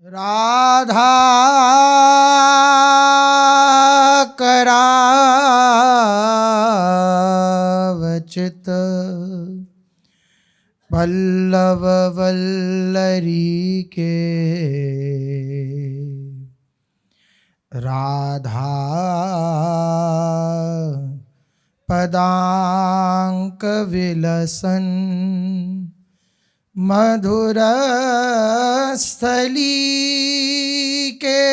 राधा करावचित पल्लव वल्लरी के राधा पदांक विलसन मधुर स्थली के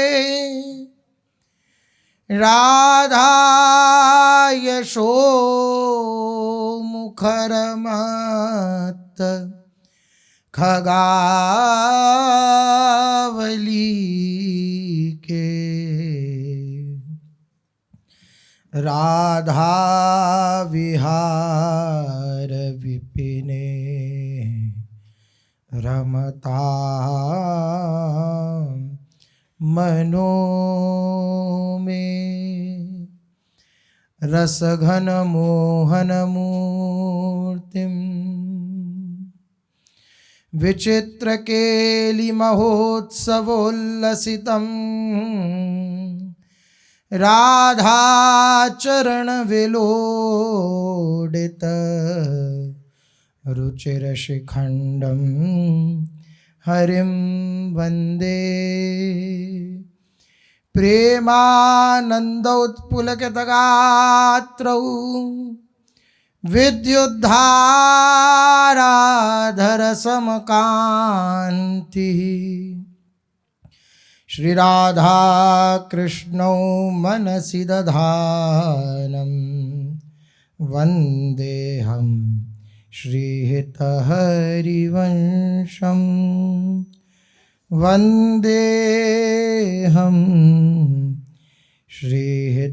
राधा यशो मुखर मत खगावली के राधा विहार विपिने रमता मनो में रसघन मोहन मूर्तिम विचित्र केलि महोत्सवोल्लसितम् राधा चरण विलोडित रुचिर शिखंडम हरिम वंदे प्रेमानंदोत्पुलकितगात्रौ विद्युद्धाराधर समकांति श्री राधा कृष्णौ मनसि दधानं वंदेहं श्रीहितहरिवंशं वंदेहं श्रीहितहरिवंशं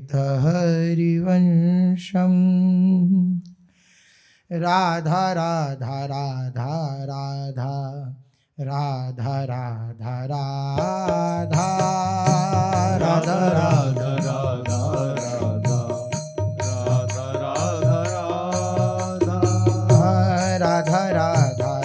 राधा राधा राधा राधा राधा राधा राधा राधा राधा राधा राधा राधा राधा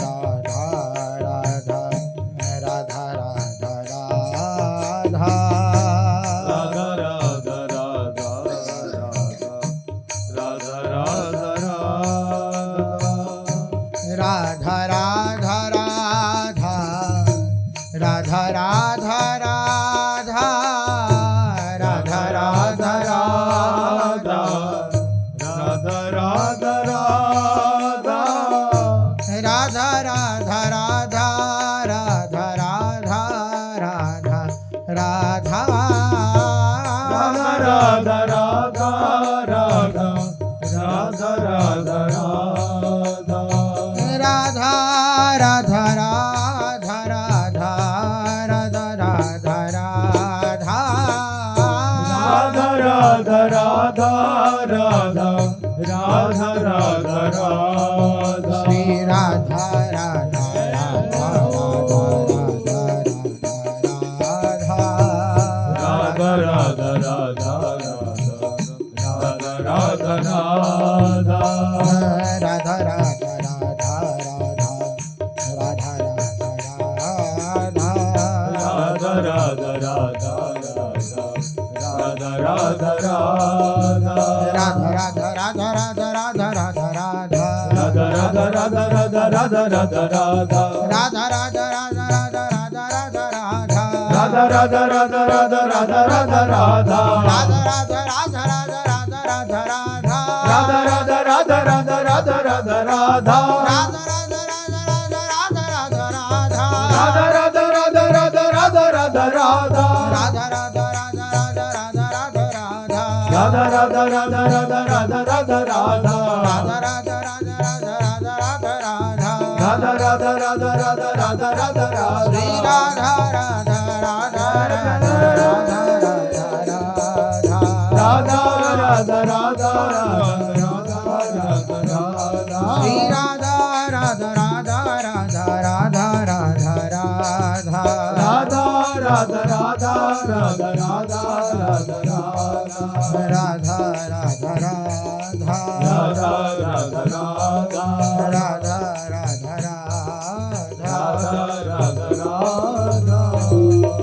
राधा राधा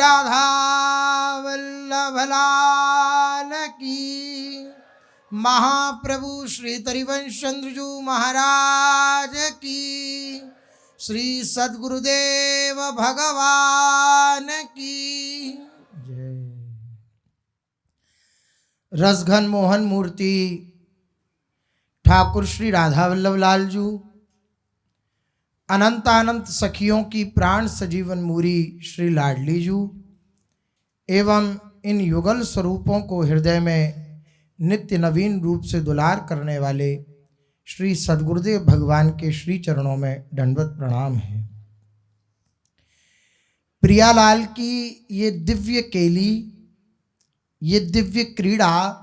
राधा वल्लभ लाल की, महाप्रभु श्री तरिवंश चंद्रजू महाराज की, श्री सद्गुरुदेव भगवान की जय। रसघन मोहन मूर्ति ठाकुर श्री राधा वल्लभ लाल जू, अनंत सखियों की प्राण सजीवन मूरी श्री लाडली जू एवं इन युगल स्वरूपों को हृदय में नित्य नवीन रूप से दुलार करने वाले श्री सद्गुरुदेव भगवान के श्री चरणों में दंडवत प्रणाम है। प्रियालाल की ये दिव्य केली, ये दिव्य क्रीड़ा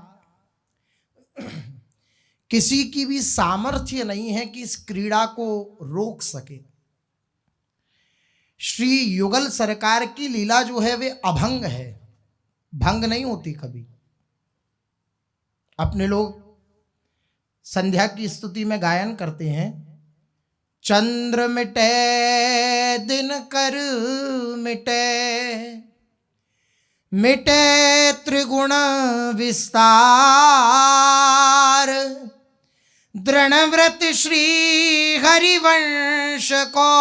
किसी की भी सामर्थ्य नहीं है कि इस क्रीड़ा को रोक सके। श्री युगल सरकार की लीला जो है वे अभंग है, भंग नहीं होती कभी। अपने लोग संध्या की स्तुति में गायन करते हैं, चंद्र मिटे दिन कर मिटे, मिटे त्रिगुण विस्तार, दृढ़व्रत श्री हरिवंश को,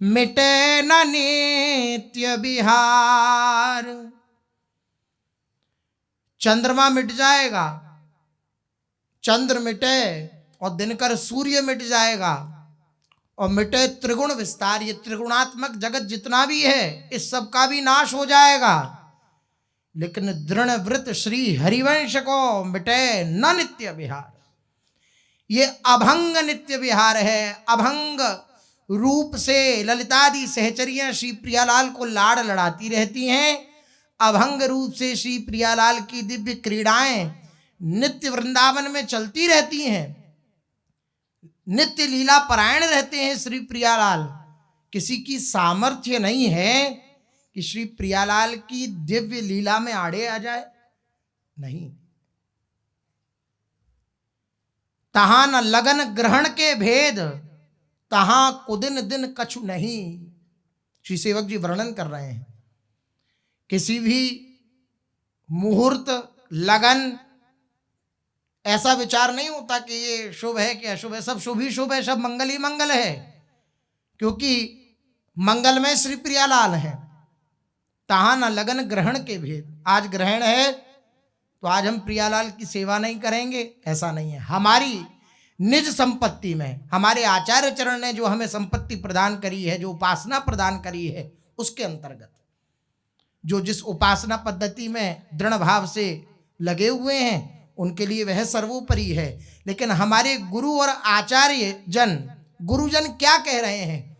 मिटे न नित्य बिहार। चंद्रमा मिट जाएगा, चंद्र मिटे और दिनकर सूर्य मिट जाएगा, और मिटे त्रिगुण विस्तार, ये त्रिगुणात्मक जगत जितना भी है इस सब का भी नाश हो जाएगा, लेकिन दृढ़ व्रत श्री हरिवंश को मिटे न नित्य विहार। ये अभंग नित्य विहार है। अभंग रूप से ललितादि सहचरियां श्री प्रियालाल को लाड़ लड़ाती रहती हैं। अभंग रूप से श्री प्रियालाल की दिव्य क्रीड़ाएं नित्य वृंदावन में चलती रहती हैं, नित्य लीला परायण रहते हैं श्री प्रियालाल। किसी की सामर्थ्य नहीं है कि श्री प्रियालाल की दिव्य लीला में आड़े आ जाए, नहीं। तहां न लगन ग्रहण के भेद, तहां कुदिन दिन कछु नहीं। श्री सेवक जी वर्णन कर रहे हैं, किसी भी मुहूर्त लगन ऐसा विचार नहीं होता कि ये शुभ है कि अशुभ है, सब शुभ ही शुभ है, सब मंगल ही मंगल है, क्योंकि मंगल में श्री प्रियालाल है। तहां न लगन ग्रहण के भेद, आज ग्रहण है तो आज हम प्रियालाल की सेवा नहीं करेंगे, ऐसा नहीं है। हमारी निज संपत्ति में हमारे आचार्य चरण ने जो हमें संपत्ति प्रदान करी है, जो उपासना प्रदान करी है, उसके अंतर्गत जो जिस उपासना पद्धति में दृढ़ भाव से लगे हुए हैं उनके लिए वह सर्वोपरि है। लेकिन हमारे गुरु और आचार्य जन, गुरुजन क्या कह रहे हैं,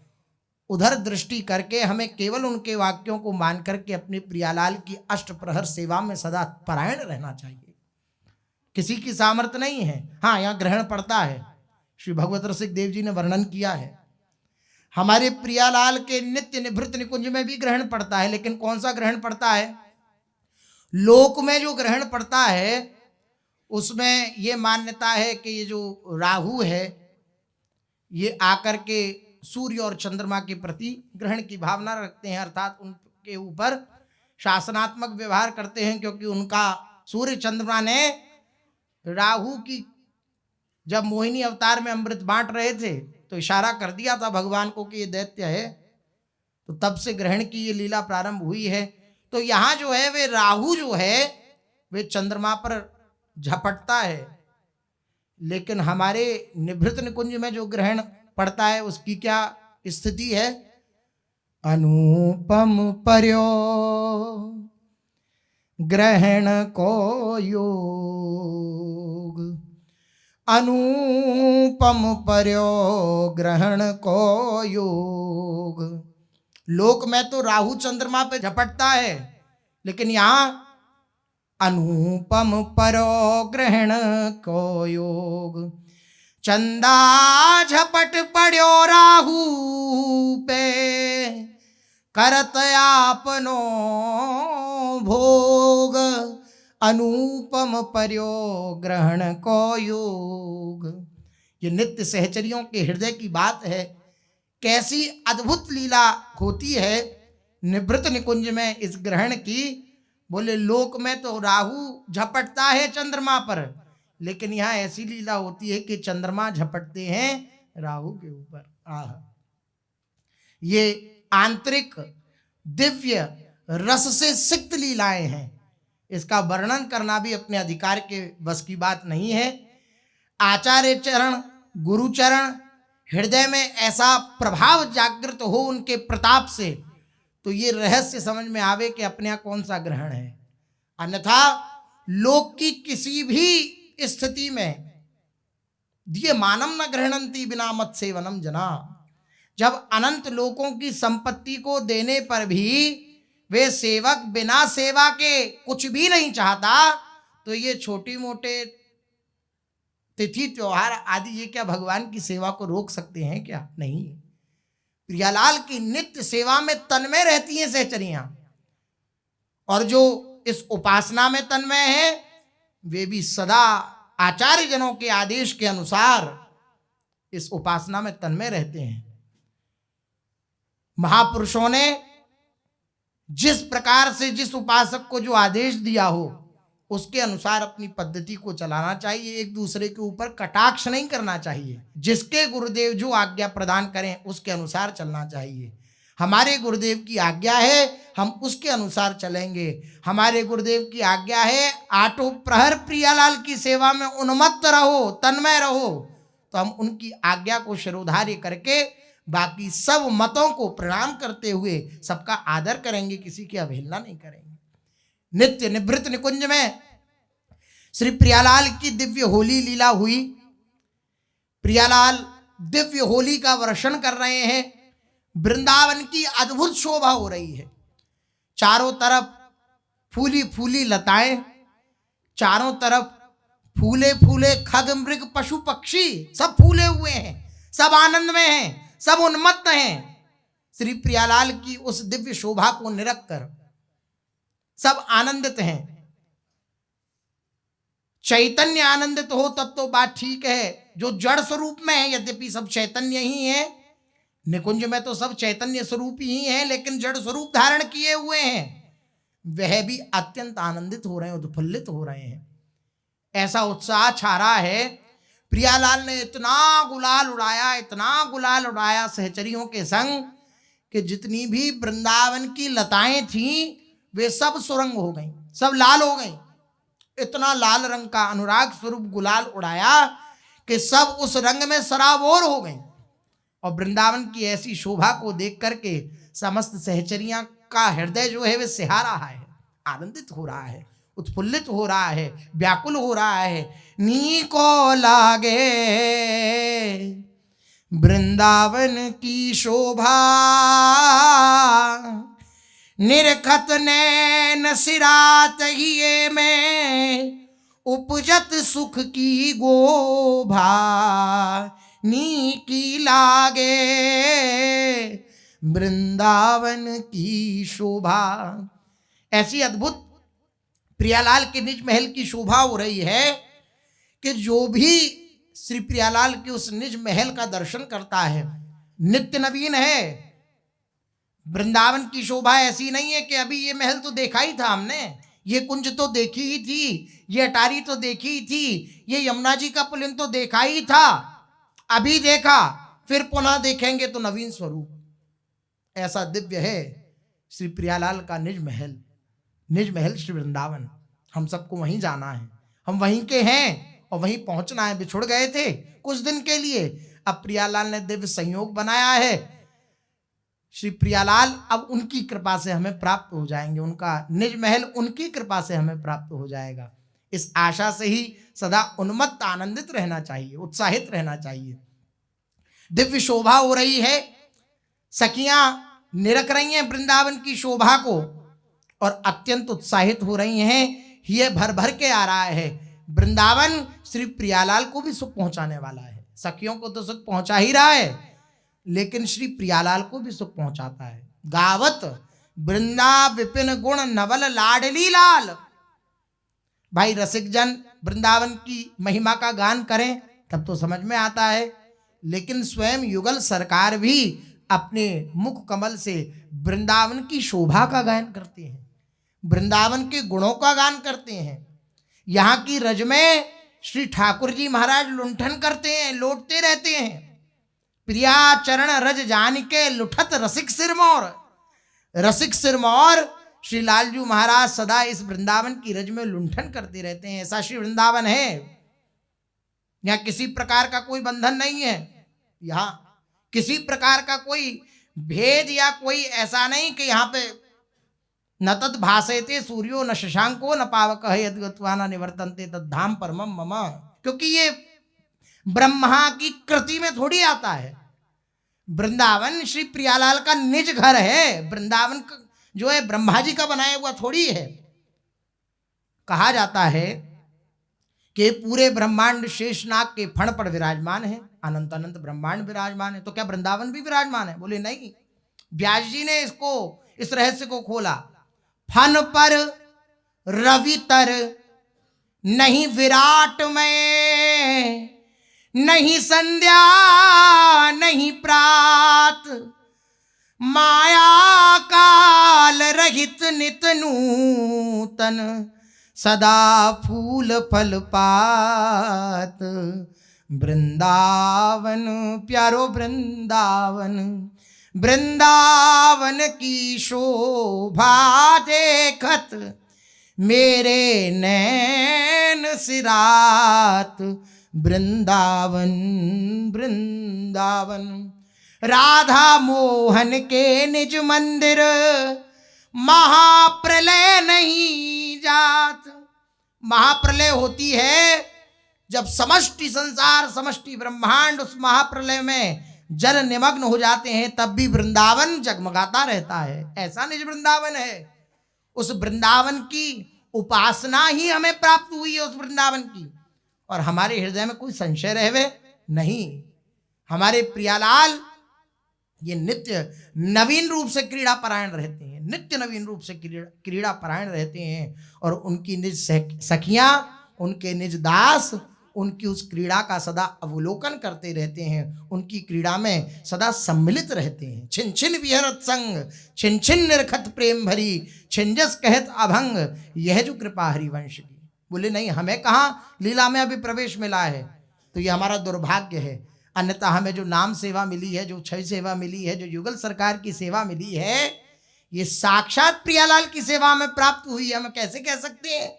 उधर दृष्टि करके हमें केवल उनके वाक्यों को मान करके अपने प्रियालाल की अष्टप्रहर सेवा में सदा परायण रहना चाहिए। किसी की सामर्थ्य नहीं है। हाँ, यहाँ ग्रहण पड़ता है, श्री भगवत रसिक देव जी ने वर्णन किया है। हमारे प्रियालाल के नित्य निभृत निकुंज में भी ग्रहण पड़ता है, लेकिन कौन सा ग्रहण पड़ता है? लोक में जो ग्रहण पड़ता है उसमें ये मान्यता है कि ये जो राहु है ये आकर के सूर्य और चंद्रमा के प्रति ग्रहण की भावना रखते हैं, अर्थात उनके ऊपर शासनात्मक व्यवहार करते हैं, क्योंकि उनका सूर्य चंद्रमा ने राहु की जब मोहिनी अवतार में अमृत बांट रहे थे तो इशारा कर दिया था भगवान को कि ये दैत्य है, तो तब से ग्रहण की ये लीला प्रारंभ हुई है। तो यहाँ जो है वे राहु जो है वे चंद्रमा पर झपटता है, लेकिन हमारे निभृत निकुंज में जो ग्रहण पड़ता है उसकी क्या स्थिति है? अनुपम पर्यो ग्रहण को योग, अनुपम पर्यो ग्रहण को योग। लोक में तो राहु चंद्रमा पे झपटता है, लेकिन यहाँ अनुपम परो ग्रहण को योग। चंदा झपट पड़ो राहु पे, करत आपनो भोग, अनुपम पर्यो ग्रहण को योग। ये नित्य सहचरियों के हृदय की बात है। कैसी अद्भुत लीला होती है निभृत निकुंज में इस ग्रहण की। बोले लोक में तो राहु झपटता है चंद्रमा पर, लेकिन यहाँ ऐसी लीला होती है कि चंद्रमा झपटते हैं राहु के ऊपर। आह, ये आंतरिक दिव्य रस से सिक्त लीलाएं हैं। इसका वर्णन करना भी अपने अधिकार के बस की बात नहीं है। आचार्य चरण, गुरु चरण, हृदय में ऐसा प्रभाव जागृत हो उनके प्रताप से, तो ये रहस्य समझ में आवे कि अपने यहाँ कौन सा ग्रहण है। अन्यथा लोक की किसी भी स्थिति में दिए मानम न ग्रहणंती बिना मत सेवनम जना। जब अनंत लोकों की संपत्ति को देने पर भी वे सेवक बिना सेवा के कुछ भी नहीं चाहता, तो ये छोटी मोटे तिथि त्योहार आदि ये क्या भगवान की सेवा को रोक सकते हैं क्या? नहीं। प्रियालाल की नित्य सेवा में तन्मय रहती हैं सहचरियां, और जो इस उपासना में तन्मय है वे भी सदा आचार्य जनों के आदेश के अनुसार इस उपासना में तन्मय रहते हैं। महापुरुषों ने जिस प्रकार से जिस उपासक को जो आदेश दिया हो उसके अनुसार अपनी पद्धति को चलाना चाहिए। एक दूसरे के ऊपर कटाक्ष नहीं करना चाहिए। जिसके गुरुदेव जो आज्ञा प्रदान करें उसके अनुसार चलना चाहिए। हमारे गुरुदेव की आज्ञा है, हम उसके अनुसार चलेंगे। हमारे गुरुदेव की आज्ञा है आठों प्रहर प्रियालाल की सेवा में उन्मत्त रहो, तन्मय रहो, तो हम उनकी आज्ञा को शिरोधार्य करके बाकी सब मतों को प्रणाम करते हुए सबका आदर करेंगे, किसी की अवहेलना नहीं करेंगे। नित्य निभृत निकुंज में श्री प्रियालाल की दिव्य होली लीला हुई। प्रियालाल दिव्य होली का वर्षण कर रहे हैं। वृंदावन की अद्भुत शोभा हो रही है। चारों तरफ फूली फूली लताएं, चारों तरफ फूले फूले खग मृग पशु पक्षी सब फूले हुए हैं, सब आनंद में हैं, सब उन्मत्त हैं। श्री प्रियालाल की उस दिव्य शोभा को निरख कर सब आनंदित हैं। चैतन्य आनंदित हो तब तो बात ठीक है। जो जड़ स्वरूप में है, यद्यपि सब चैतन्य ही है, निकुंज में तो सब चैतन्य स्वरूप ही है, लेकिन जड़ स्वरूप धारण किए हुए हैं, वह भी अत्यंत आनंदित हो रहे हैं, उत्फुल्लित हो रहे हैं। ऐसा उत्साह छा रहा है। प्रियालाल ने इतना गुलाल उड़ाया, इतना गुलाल उड़ाया सहचरियों के संग कि जितनी भी वृंदावन की लताएं थीं वे सब सुरंग हो गईं, सब लाल हो गईं। इतना लाल रंग का अनुराग स्वरूप गुलाल उड़ाया कि सब उस रंग में सराबोर हो गईं। और वृंदावन की ऐसी शोभा को देख करके समस्त सहचरियां का हृदय जो है वे सिहा रहा है, आनंदित हो रहा है, उत्फुल्लित हो रहा है, व्याकुल हो रहा है। नी को लागे वृंदावन की शोभा, निरखत नैन सिरात हिये में, उपजत सुख की गोभा, नी की लागे वृंदावन की शोभा। ऐसी अद्भुत प्रियालाल के निज महल की शोभा हो रही है कि जो भी श्री प्रियालाल के उस निज महल का दर्शन करता है नित्य नवीन है। वृंदावन की शोभा ऐसी नहीं है कि अभी ये महल तो देखा ही था हमने, ये कुंज तो देखी ही थी, ये अटारी तो देखी ही थी, ये यमुना जी का पुलिन तो देखा ही था, अभी देखा फिर पुनः देखेंगे तो नवीन स्वरूप। ऐसा दिव्य है श्री प्रियालाल का निज महल, निज महल श्री वृंदावन। हम सबको वहीं जाना है, हम वहीं के हैं और वहीं पहुंचना है। बिछुड़ गए थे कुछ दिन के लिए, अब प्रियालाल ने दिव्य संयोग बनाया है। श्री प्रियालाल अब उनकी कृपा से हमें प्राप्त हो जाएंगे, उनका निज महल उनकी कृपा से हमें प्राप्त हो जाएगा। इस आशा से ही सदा उन्मत्त आनंदित रहना चाहिए, उत्साहित रहना चाहिए। दिव्य शोभा हो रही है, सखियां निरख रही हैं वृंदावन की शोभा को और अत्यंत उत्साहित हो रही हैं। ये भर भर के आ रहा है। वृंदावन श्री प्रियालाल को भी सुख पहुंचाने वाला है। सखियों को तो सुख पहुंचा ही रहा है, लेकिन श्री प्रियालाल को भी सुख पहुंचाता है। गावत वृंदा विपिन गुण नवल लाडली लाल। भाई रसिक जन वृंदावन की महिमा का गान करें तब तो समझ में आता है, लेकिन स्वयं युगल सरकार भी अपने मुख कमल से वृंदावन की शोभा का गायन करते हैं, वृंदावन के गुणों का गान करते हैं। यहाँ की रज में श्री ठाकुर जी महाराज लुंठन करते हैं, लौटते रहते हैं। प्रिया चरण रज जान के लुठत रसिक सिरमौर, रसिक सिरमौर श्री लालजू महाराज सदा इस वृंदावन की रज में लुंठन करते रहते हैं। ऐसा श्री वृंदावन है, यहाँ किसी प्रकार का कोई बंधन नहीं है, यहाँ किसी प्रकार का कोई भेद या कोई ऐसा नहीं कि यहाँ पे न तद भासेते सूर्यो न शशांको न पावक यद्गत्वा न निवर्तन्ते तद्धाम परमम मम। क्योंकि ये ब्रह्मा की कृति में थोड़ी आता है। वृंदावन श्री प्रियालाल का निज घर है, वृंदावन जो है ब्रह्मा जी का बनाया हुआ थोड़ी है। कहा जाता है कि पूरे ब्रह्मांड शेषनाग के फण पर विराजमान है, अनंत अनंत ब्रह्मांड विराजमान है, तो क्या वृंदावन भी विराजमान है? बोले नहीं। व्यास जी ने इसको, इस रहस्य को खोला। फन पर रवि तर नहीं विराट में, नहीं संध्या नहीं प्रात, माया काल रहित नित नूतन, सदा फूल फल पात। वृंदावन प्यारो वृंदावन, वृंदावन की शोभा देखत मेरे नैन सिरात। वृंदावन वृंदावन राधा मोहन के निज मंदिर, महाप्रलय नहीं जात। महाप्रलय होती है जब समष्टि संसार, समष्टि ब्रह्मांड उस महाप्रलय में जल निमग्न हो जाते हैं, तब भी वृंदावन जगमगाता रहता है। ऐसा निज वृंदावन है। उस वृंदावन की उपासना ही हमें प्राप्त हुई है, उस वृंदावन की, और हमारे हृदय में कोई संशय रहे नहीं। हमारे प्रियालाल ये नित्य नवीन रूप से क्रीड़ा परायण रहते हैं, नित्य नवीन रूप से क्रीड़ा परायण रहते हैं, और उनकी निज सखियां, उनके निज दास उनकी उस क्रीड़ा का सदा अवलोकन करते रहते हैं, उनकी क्रीड़ा में सदा सम्मिलित रहते हैं। छिन छिन विहरत संग, छिन छिन निरखत प्रेम भरी, छिंजस कहत अभंग, यह जो कृपा हरिवंश की। बोले नहीं, हमें कहाँ लीला में अभी प्रवेश मिला है, तो ये हमारा दुर्भाग्य है। अन्यथा हमें जो नाम सेवा मिली है, जो क्षय सेवा मिली है, जो युगल सरकार की सेवा मिली है, ये साक्षात प्रियालाल की सेवा में प्राप्त हुई है। हम कैसे कह सकते हैं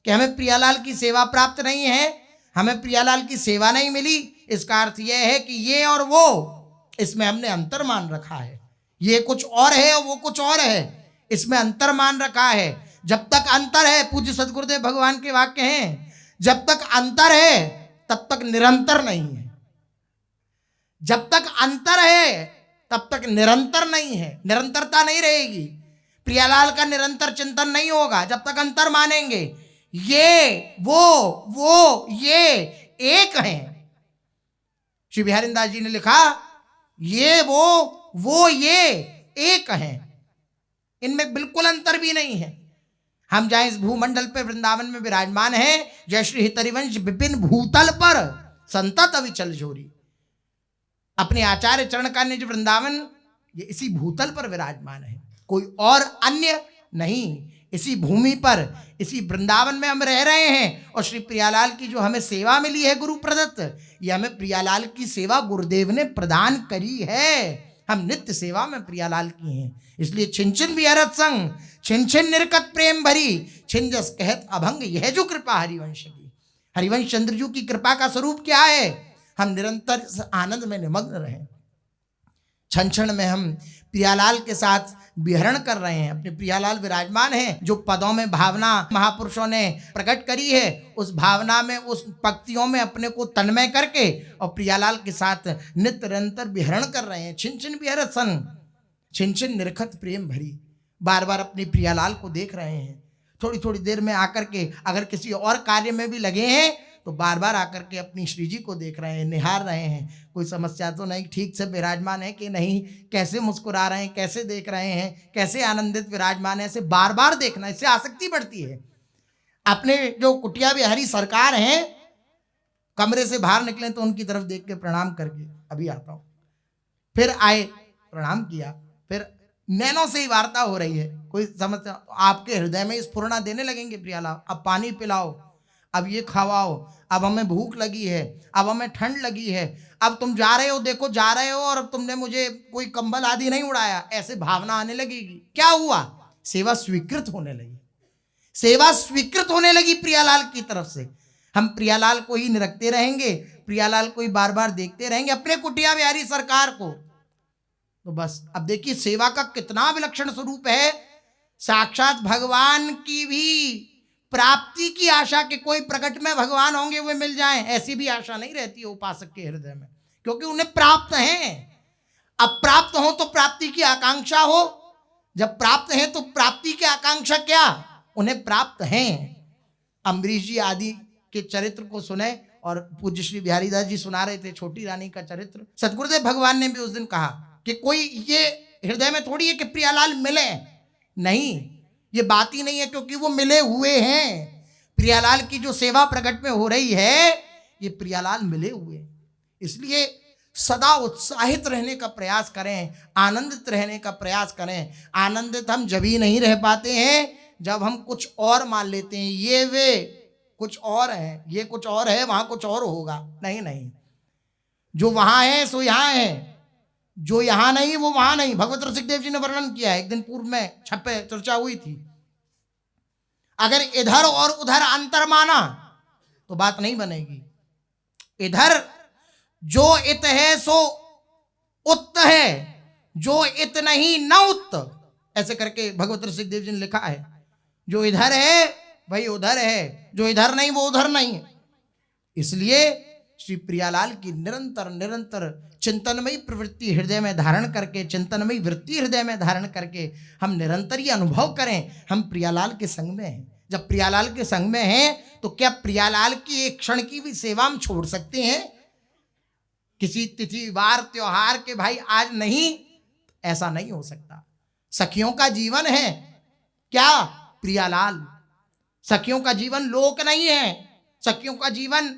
कि हमें प्रियालाल की सेवा प्राप्त नहीं है, हमें प्रियालाल की सेवा नहीं मिली? इसका अर्थ यह है कि ये और वो, इसमें हमने अंतर मान रखा है। ये कुछ और है और वो कुछ और है, इसमें अंतर मान रखा है। जब तक अंतर है, पूज्य सदगुरुदेव भगवान के वाक्य हैं, जब तक अंतर है तब तक निरंतर नहीं है। जब तक अंतर है तब तक निरंतर नहीं है, निरंतरता नहीं रहेगी। प्रियालाल का निरंतर चिंतन नहीं होगा जब तक अंतर मानेंगे। ये वो ये एक हैं। श्री बिहारी दास जी ने लिखा, ये वो ये एक हैं, इनमें बिल्कुल अंतर भी नहीं है। हम जाए इस भूमंडल पे वृंदावन में विराजमान है, जय श्री हितरिवंश विपिन भूतल पर संतत अविचल जोरी। अपने आचार्य चरण का निज वृंदावन ये इसी भूतल पर विराजमान है, कोई और अन्य नहीं। इसी भूमि पर, इसी वृंदावन में हम रह रहे हैं, और श्री प्रियालाल की जो हमें सेवा मिली है गुरु प्रदत्त, ये हमें प्रियालाल की सेवा गुरुदेव ने प्रदान करी है। हम नित्य सेवा में प्रियालाल की हैं। इसलिए छिन छिन विहरत संग, छिन छिन निरकत प्रेम भरी, छिंजस कहत अभंग, यह जो कृपा हरिवंश की। हरिवंश चंद्र जी की कृपा का स्वरूप क्या है? हम निरंतर आनंद में निमग्न रहें। क्षण क्षण में हम प्रियालाल के साथ विहरण कर रहे हैं। अपने प्रियालाल विराजमान हैं, जो पदों में भावना महापुरुषों ने प्रकट करी है, उस भावना में, उस पंक्तियों में अपने को तन्मय करके और प्रियालाल के साथ नित्य निरंतर विहरण कर रहे हैं। छिन छिन विहरत सन, छिन छिन निरखत प्रेम भरी, बार बार अपनी प्रियालाल को देख रहे हैं। थोड़ी थोड़ी देर में आकर के अगर किसी और कार्य में भी लगे हैं तो बार बार आकर के अपनी श्री जी को देख रहे हैं, निहार रहे हैं। कोई समस्या तो नहीं, ठीक से विराजमान है कि नहीं, कैसे मुस्कुरा रहे हैं, कैसे देख रहे हैं, कैसे आनंदित विराजमान है, ऐसे बार बार देखना, इससे आसक्ति बढ़ती है। अपने जो कुटिया बिहारी सरकार हैं, कमरे से बाहर निकले तो उनकी तरफ देख के प्रणाम करके अभी आता हूँ, फिर आए प्रणाम किया। फिर नैनों से ही वार्ता हो रही है, कोई समझता आपके हृदय में स्फुरणा देने लगेंगे प्रियालाल, अब पानी पिलाओ, अब ये खवाओ, अब हमें भूख लगी है, अब हमें ठंड लगी है, अब तुम जा रहे हो, देखो जा रहे हो और अब तुमने मुझे कोई कंबल आदि नहीं उड़ाया, ऐसे भावना आने लगेगी। क्या हुआ? सेवा स्वीकृत होने लगी, सेवा स्वीकृत होने लगी प्रियालाल की तरफ से। हम प्रियालाल को ही निरखते रहेंगे, प्रियालाल को ही बार बार देखते रहेंगे, अपने कुटिया बिहारी सरकार को, तो बस अब देखिए सेवा का कितना विलक्षण स्वरूप है। साक्षात भगवान की भी प्राप्ति की आशा के कोई प्रकट में भगवान होंगे वे मिल जाएं, ऐसी भी आशा नहीं रहती है उपासक के हृदय में, क्योंकि उन्हें प्राप्त है। अब प्राप्त हो तो प्राप्ति की आकांक्षा हो, जब प्राप्त है तो प्राप्ति की आकांक्षा क्या, उन्हें प्राप्त है। अम्बरीश जी आदि के चरित्र को सुने और पूज्य श्री बिहारी दास जी सुना रहे थे छोटी रानी का चरित्र। सतगुरुदेव भगवान ने भी उस दिन कहा कि कोई ये हृदय में थोड़ी है कि प्रियालाल मिले, नहीं, ये बात ही नहीं है, क्योंकि वो मिले हुए हैं। प्रियालाल की जो सेवा प्रकट में हो रही है, ये प्रियालाल मिले हुए, इसलिए सदा उत्साहित रहने का प्रयास करें, आनंदित रहने का प्रयास करें। आनंदित हम जब ही नहीं रह पाते हैं जब हम कुछ और मान लेते हैं, ये वे कुछ और है, ये कुछ और है, वहां कुछ और होगा। नहीं नहीं, जो वहां है सो यहां है, जो यहां नहीं वो वहां नहीं। भगवत रसिकदेव जी ने वर्णन किया है, एक दिन पूर्व में छपे चर्चा हुई थी। अगर इधर और उधर अंतर माना तो बात नहीं बनेगी। इधर जो इत है सो उत्त है, जो इत नहीं न उत्त, ऐसे करके भगवत रसिकदेव जी ने लिखा है। जो इधर है वही उधर है, जो इधर नहीं वो उधर नहीं है। इसलिए श्री प्रियालाल की निरंतर निरंतर चिंतनमयी प्रवृत्ति हृदय में धारण करके, चिंतनमयी वृत्ति हृदय में धारण करके हम निरंतर ये अनुभव करें हम प्रियालाल के संग में हैं। जब प्रियालाल के संग में हैं तो क्या प्रियालाल की एक क्षण की भी सेवा हम छोड़ सकते हैं? किसी तिथि वार त्योहार के भाई आज नहीं, ऐसा नहीं हो सकता। सखियों का जीवन है क्या? प्रियालाल। सखियों का जीवन लोक नहीं है, सखियों का जीवन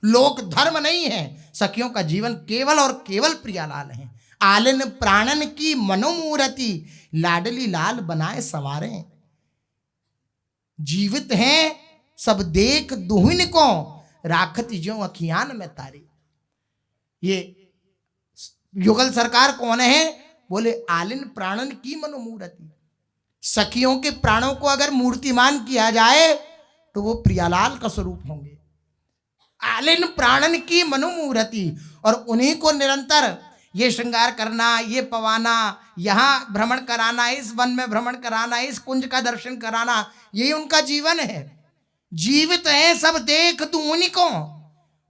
लोक धर्म नहीं है, सखियों का जीवन केवल और केवल प्रियालाल है। आलिन प्राणन की मनोमूर्ति लाडली लाल बनाए संवारे, जीवित हैं सब देख दुहिन को राखत जो अखियान में तारे। ये युगल सरकार कौन है? बोले आलिन प्राणन की मनोमूर्ति। सखियों के प्राणों को अगर मूर्तिमान किया जाए तो वो प्रियालाल का स्वरूप होंगे। आलिन प्राणन की मनोमूर्ति, और उन्हीं को निरंतर ये श्रृंगार करना, ये पवाना, यहाँ भ्रमण कराना, इस वन में भ्रमण कराना, इस कुंज का दर्शन कराना, यही उनका जीवन है। जीवित हैं सब देख दूनी को,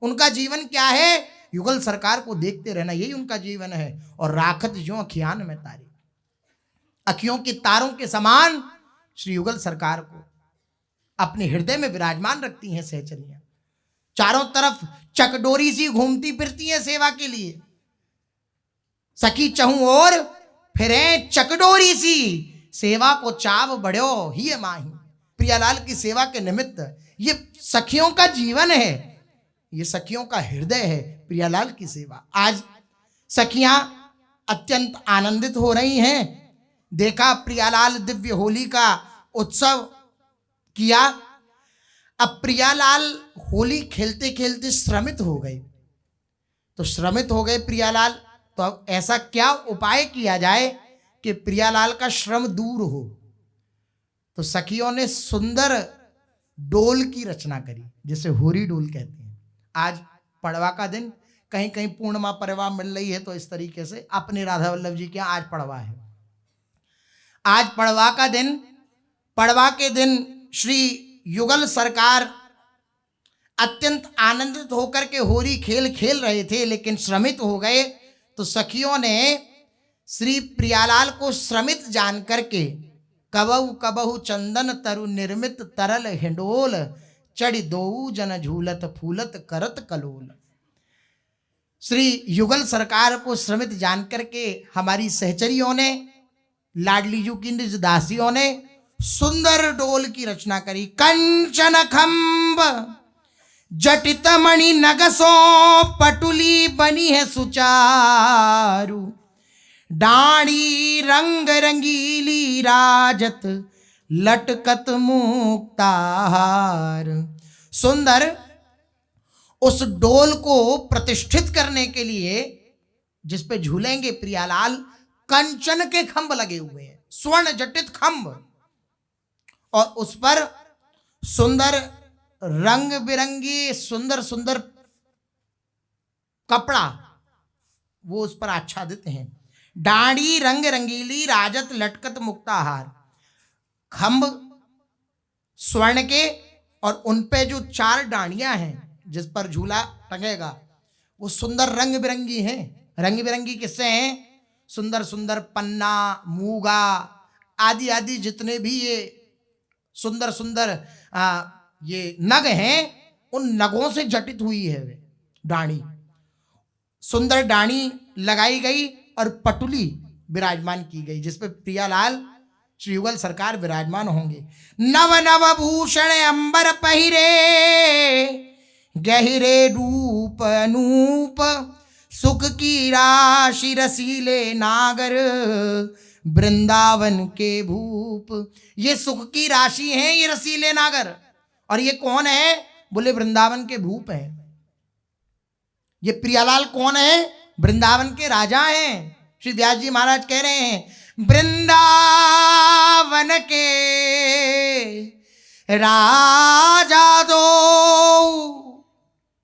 उनका जीवन क्या है? युगल सरकार को देखते रहना, यही उनका जीवन है। और राखत जो अखियान में तारे, अखियों के तारों के समान श्री युगल सरकार को अपने हृदय में विराजमान रखती हैं सहचरियां। चारों तरफ चकडोरी सी घूमती फिरती हैं सेवा के लिए। सखी चहु और फिरे चकडोरी सी, सेवा को चाव बढ़ो ही माही। प्रियालाल की सेवा के निमित्त ये सखियों का जीवन है, ये सखियों का हृदय है प्रियालाल की सेवा। आज सखियां अत्यंत आनंदित हो रही हैं। देखा प्रियालाल दिव्य होली का उत्सव किया। अब प्रियालाल होली खेलते खेलते श्रमित हो गए, तो श्रमित हो गए प्रियालाल, तो अब ऐसा क्या उपाय किया जाए कि प्रियालाल का श्रम दूर हो? तो सखियों ने सुंदर डोल की रचना करी, जिसे होरी डोल कहते हैं। आज पड़वा का दिन, कहीं कहीं पूर्णिमा पड़वा मिल रही है, तो इस तरीके से अपने राधा वल्लभ जी के यहाँ आज पड़वा है। आज पड़वा का दिन, पड़वा के दिन श्री युगल सरकार अत्यंत आनंदित होकर के होरी खेल खेल रहे थे, लेकिन श्रमित हो गए। तो सखियों ने श्री प्रियालाल को श्रमित जान करके कबहु कबहु चंदन तरु निर्मित तरल हिंडोल चढ़ दोऊ जन झूलत फूलत करत कलोल। श्री युगल सरकार को श्रमित जान करके हमारी सहचरियों ने, लाडली जू की निज दासियों ने सुंदर डोल की रचना करी। कंचन खंब जटित मणि नगसो पटुली बनी है सुचारू, डाणी रंग रंगीली राजत लटकत मुक्ताहार। सुंदर उस डोल को प्रतिष्ठित करने के लिए जिस पे झूलेंगे प्रियालाल, कंचन के खंभ लगे हुए हैं, स्वर्ण जटित खंभ, और उस पर सुंदर रंग बिरंगी सुंदर सुंदर कपड़ा वो उस पर आच्छादित हैं। डाढ़ी रंग रंगीली राजत लटकत मुक्ताहार, खंभ स्वर्ण के, और उन पे जो 4 डांडियां हैं जिस पर झूला टंगेगा वो सुंदर रंग बिरंगी हैं। रंग बिरंगी किससे हैं? सुंदर सुंदर पन्ना, मूगा आदि आदि जितने भी ये सुंदर सुंदर ये नग हैं, उन नगों से जटित हुई है वे डाणी। सुंदर डाणी लगाई गई और पटुली विराजमान की गई जिस पे प्रियालाल श्री युगल सरकार विराजमान होंगे। नव नव भूषण अंबर पहिरे, गहरे रूप अनूप, सुख की राशि रसीले नागर, वृंदावन के भूप। ये सुख की राशि हैं ये रसीले नागर, और ये कौन है? बोले वृंदावन के भूप हैं। ये प्रियालाल कौन है? वृंदावन के राजा हैं। श्री व्यास जी महाराज कह रहे हैं, वृंदावन के राजा दो।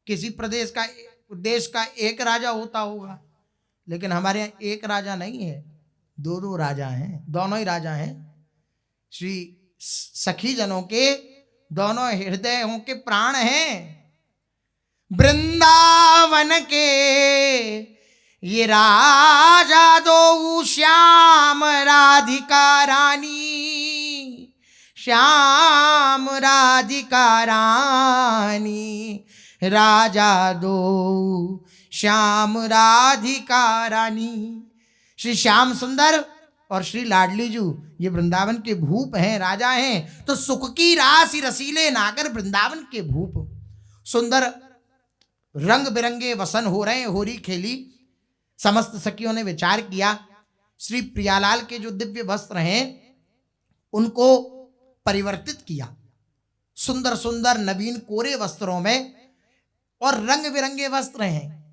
किसी प्रदेश का देश का एक राजा होता होगा, लेकिन हमारे यहाँ एक राजा नहीं है, 2 राजा हैं, दोनों ही राजा हैं। श्री सखी जनों के दोनों हृदयों के प्राण हैं। वृंदावन के ये राजा दो, श्याम राधिका रानी, श्याम राधिका रानी, राजा दो श्याम राधिका रानी। श्री श्याम सुंदर और श्री लाडली जू ये वृंदावन के भूप हैं, राजा हैं। तो सुख की राशि रसीले नागर, वृंदावन के भूप। सुंदर रंग बिरंगे वसन हो रहे हैं, होरी खेली। समस्त सखियों ने विचार किया, श्री प्रियालाल के जो दिव्य वस्त्र हैं उनको परिवर्तित किया सुंदर सुंदर नवीन कोरे वस्त्रों में, और रंग बिरंगे वस्त्र हैं,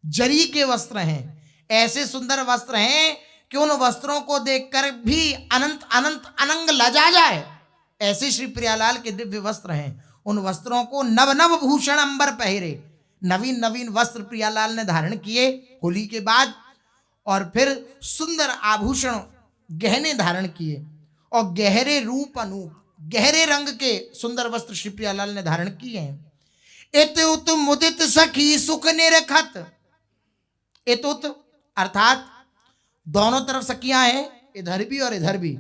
जरी के वस्त्र हैं, ऐसे सुंदर वस्त्र हैं कि उन वस्त्रों को देखकर भी अनंत अनंत अनंग लजा जाए, ऐसे श्री प्रियालाल के दिव्य वस्त्र हैं। उन वस्त्रों को नव नव भूषण अंबर पहिरे, नवीन नवीन वस्त्र प्रियालाल ने धारण किए होली के बाद, और फिर सुंदर आभूषण गहने धारण किए, और गहरे रूप अनूप, गहरे रंग के सुंदर वस्त्र श्री प्रियालाल ने धारण किए हैं। इत उत मुदित सखी सुख निरखत, इत उत अर्थात दोनों तरफ सखियां हैं, इधर भी और इधर भी,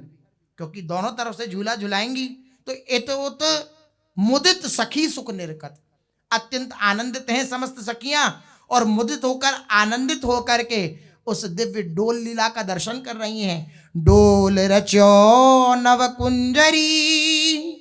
क्योंकि दोनों तरफ से झूला झुलाएंगी। तो इत उत मुदित सखी सुख निरखत, अत्यंत आनंदित हैं समस्त सखियां, और मुदित होकर आनंदित होकर के उस दिव्य डोल लीला का दर्शन कर रही हैं। डोल रचो नव कुंजरी,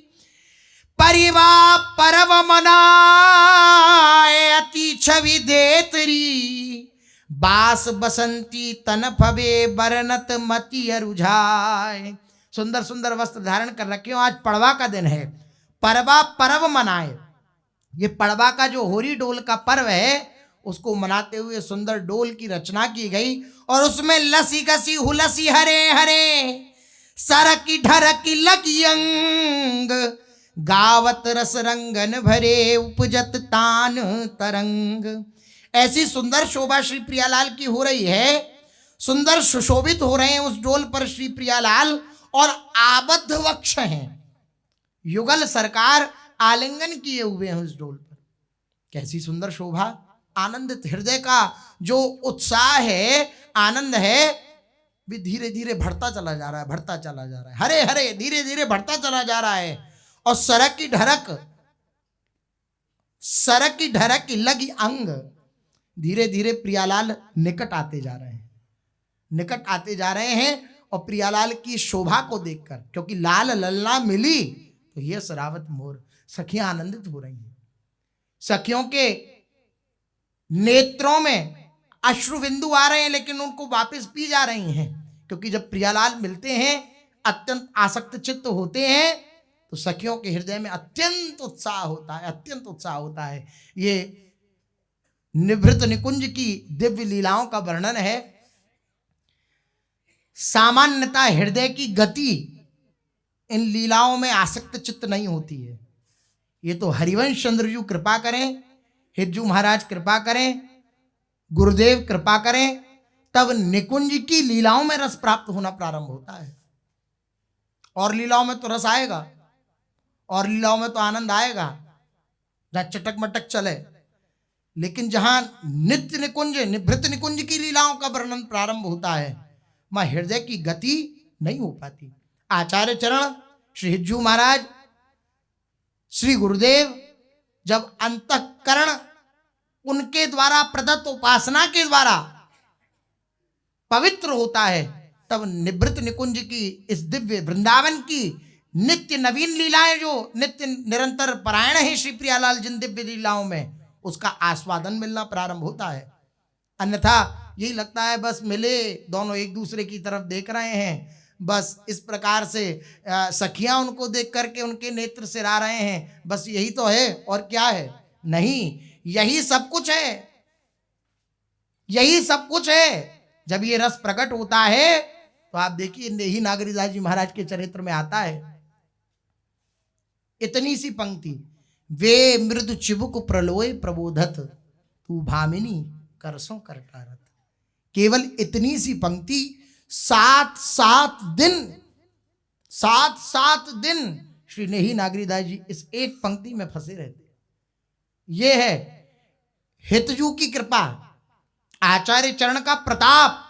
परिवा परव मनाए, अति छवि देतरी, बास बसंती तन फबे, बरनत मति अरुझाए। सुंदर सुंदर वस्त्र धारण कर रखे हो। आज पड़वा का दिन है, परवा परव मनाए। ये पड़वा का जो होरी डोल का पर्व है उसको मनाते हुए सुंदर डोल की रचना की गई, और उसमें लसी गसी हुलसी हरे हरे, सरकी ढरकी लगी अंग, गावत रस रंगन भरे, उपजत तान तरंग। ऐसी सुंदर शोभा श्री प्रियालाल की हो रही है, सुंदर सुशोभित हो रहे हैं उस डोल पर श्री प्रियालाल, और आबद्ध वक्ष हैं, युगल सरकार आलिंगन किए हुए हैं उस डोल पर। कैसी सुंदर शोभा, आनंदित हृदय का जो उत्साह है, आनंद है, भी धीरे धीरे बढ़ता चला जा रहा है, बढ़ता चला जा रहा है, हरे हरे धीरे धीरे बढ़ता चला जा रहा है। और सरक की ढरक लगी अंग, धीरे धीरे प्रियालाल निकट आते जा रहे हैं, निकट आते जा रहे हैं। और प्रियालाल की शोभा को देखकर, क्योंकि लाल ललना मिली तो ये सरावत मोर, सखियां आनंदित हो रही हैं। सखियों के नेत्रों में अश्रु बिंदु आ रहे हैं लेकिन उनको वापस पी जा रही हैं, क्योंकि जब प्रियालाल मिलते हैं, अत्यंत आसक्त चित्त होते हैं, तो सखियों के हृदय में अत्यंत उत्साह होता है, अत्यंत उत्साह होता है। ये निभृत निकुंज की दिव्य लीलाओं का वर्णन है। सामान्यतः हृदय की गति इन लीलाओं में आसक्त चित्त नहीं होती है। ये तो हरिवंश चंद्र जी कृपा करें, हिज्जू महाराज कृपा करें, गुरुदेव कृपा करें, तब निकुंज की लीलाओं में रस प्राप्त होना प्रारंभ होता है। और लीलाओं में तो रस आएगा, और लीलाओं में तो आनंद आएगा जहां चटक मटक चले, लेकिन जहां नित्य निकुंज, निभृत निकुंज की लीलाओं का वर्णन प्रारंभ होता है, वहां हृदय की गति नहीं हो पाती। आचार्य चरण श्री हिज्जू महाराज, श्री गुरुदेव जब अंतःकरण उनके द्वारा प्रदत्त उपासना के द्वारा पवित्र होता है, तब निभृत निकुंज की इस दिव्य वृंदावन की नित्य नवीन लीलाएं जो नित्य निरंतर परायण है श्री प्रियालाल जिन दिव्य लीलाओं में, उसका आस्वादन मिलना प्रारंभ होता है। अन्यथा यही लगता है बस मिले, दोनों एक दूसरे की तरफ देख रहे हैं, बस इस प्रकार से सखियां उनको देख करके उनके नेत्र से रा रहे हैं, बस यही तो है और क्या है। नहीं, यही सब कुछ है, यही सब कुछ है। जब ये रस प्रकट होता है तो आप देखिए नेही नागरीदास जी महाराज के चरित्र में आता है इतनी सी पंक्ति, वे मृदु चिबुक प्रलोय प्रबोधत तू भामिनी करसों करटारत। केवल इतनी सी पंक्ति 7 दिन श्री नेही नागरीदास जी इस एक पंक्ति में फंसे रहते। ये है हितजू की कृपा, आचार्य चरण का प्रताप,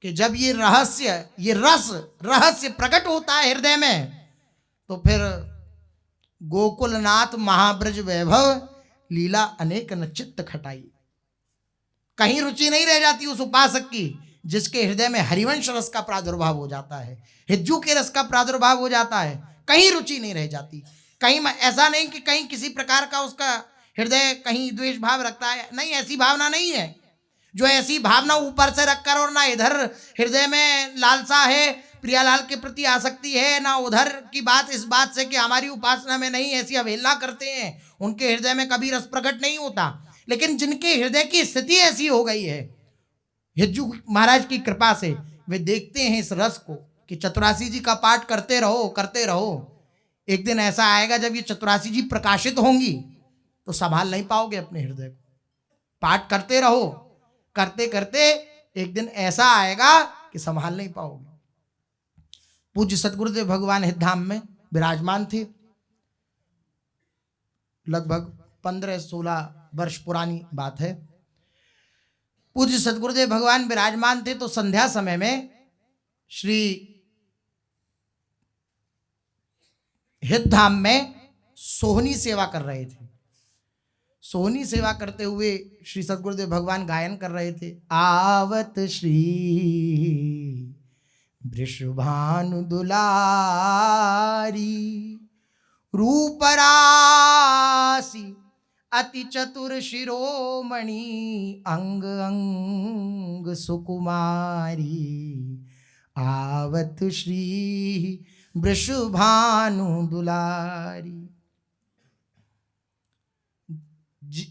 कि जब ये रहस्य, ये रहस्य प्रकट होता है हृदय में, तो फिर गोकुलनाथ महाब्रज वैभव लीला अनेक न चित्त खटाई। कहीं रुचि नहीं रह जाती उस उपासक की जिसके हृदय में हरिवंश रस का प्रादुर्भाव हो जाता है, हिज्जू के रस का प्रादुर्भाव हो जाता है, कहीं रुचि नहीं रह जाती। कहीं ऐसा नहीं कि कहीं किसी प्रकार का उसका हृदय कहीं द्वेष भाव रखता है, नहीं, ऐसी भावना नहीं है। जो ऐसी भावना ऊपर से रखकर और ना इधर हृदय में लालसा है, प्रियालाल के प्रति आसक्ति है, ना उधर की बात इस बात से कि हमारी उपासना में नहीं, ऐसी अवहेलना करते हैं, उनके हृदय में कभी रस प्रकट नहीं होता। लेकिन जिनके हृदय की स्थिति ऐसी हो गई है हिज्जू महाराज की कृपा से, वे देखते हैं इस रस को कि चतुरासी जी का पाठ करते रहो, करते रहो। एक दिन ऐसा आएगा जब ये चतुरासी जी प्रकाशित होंगी तो संभाल नहीं पाओगे अपने हृदय को। पाठ करते रहो, करते करते एक दिन ऐसा आएगा कि संभाल नहीं पाओगे। पूज्य सतगुरुदेव भगवान हितधाम में विराजमान थे। लगभग 15-16 वर्ष पुरानी बात है। पूज्य सतगुरुदेव भगवान विराजमान थे तो संध्या समय में श्री हितधाम में सोहनी सेवा कर रहे थे। सोहनी सेवा करते हुए श्री सतगुरुदेव भगवान गायन कर रहे थे, आवत श्री वृषभानु दुलारी रूप राशि अति चतुर शिरोमणि अंग अंग सुकुमारी। आवत श्री वृषभानु दुलारी।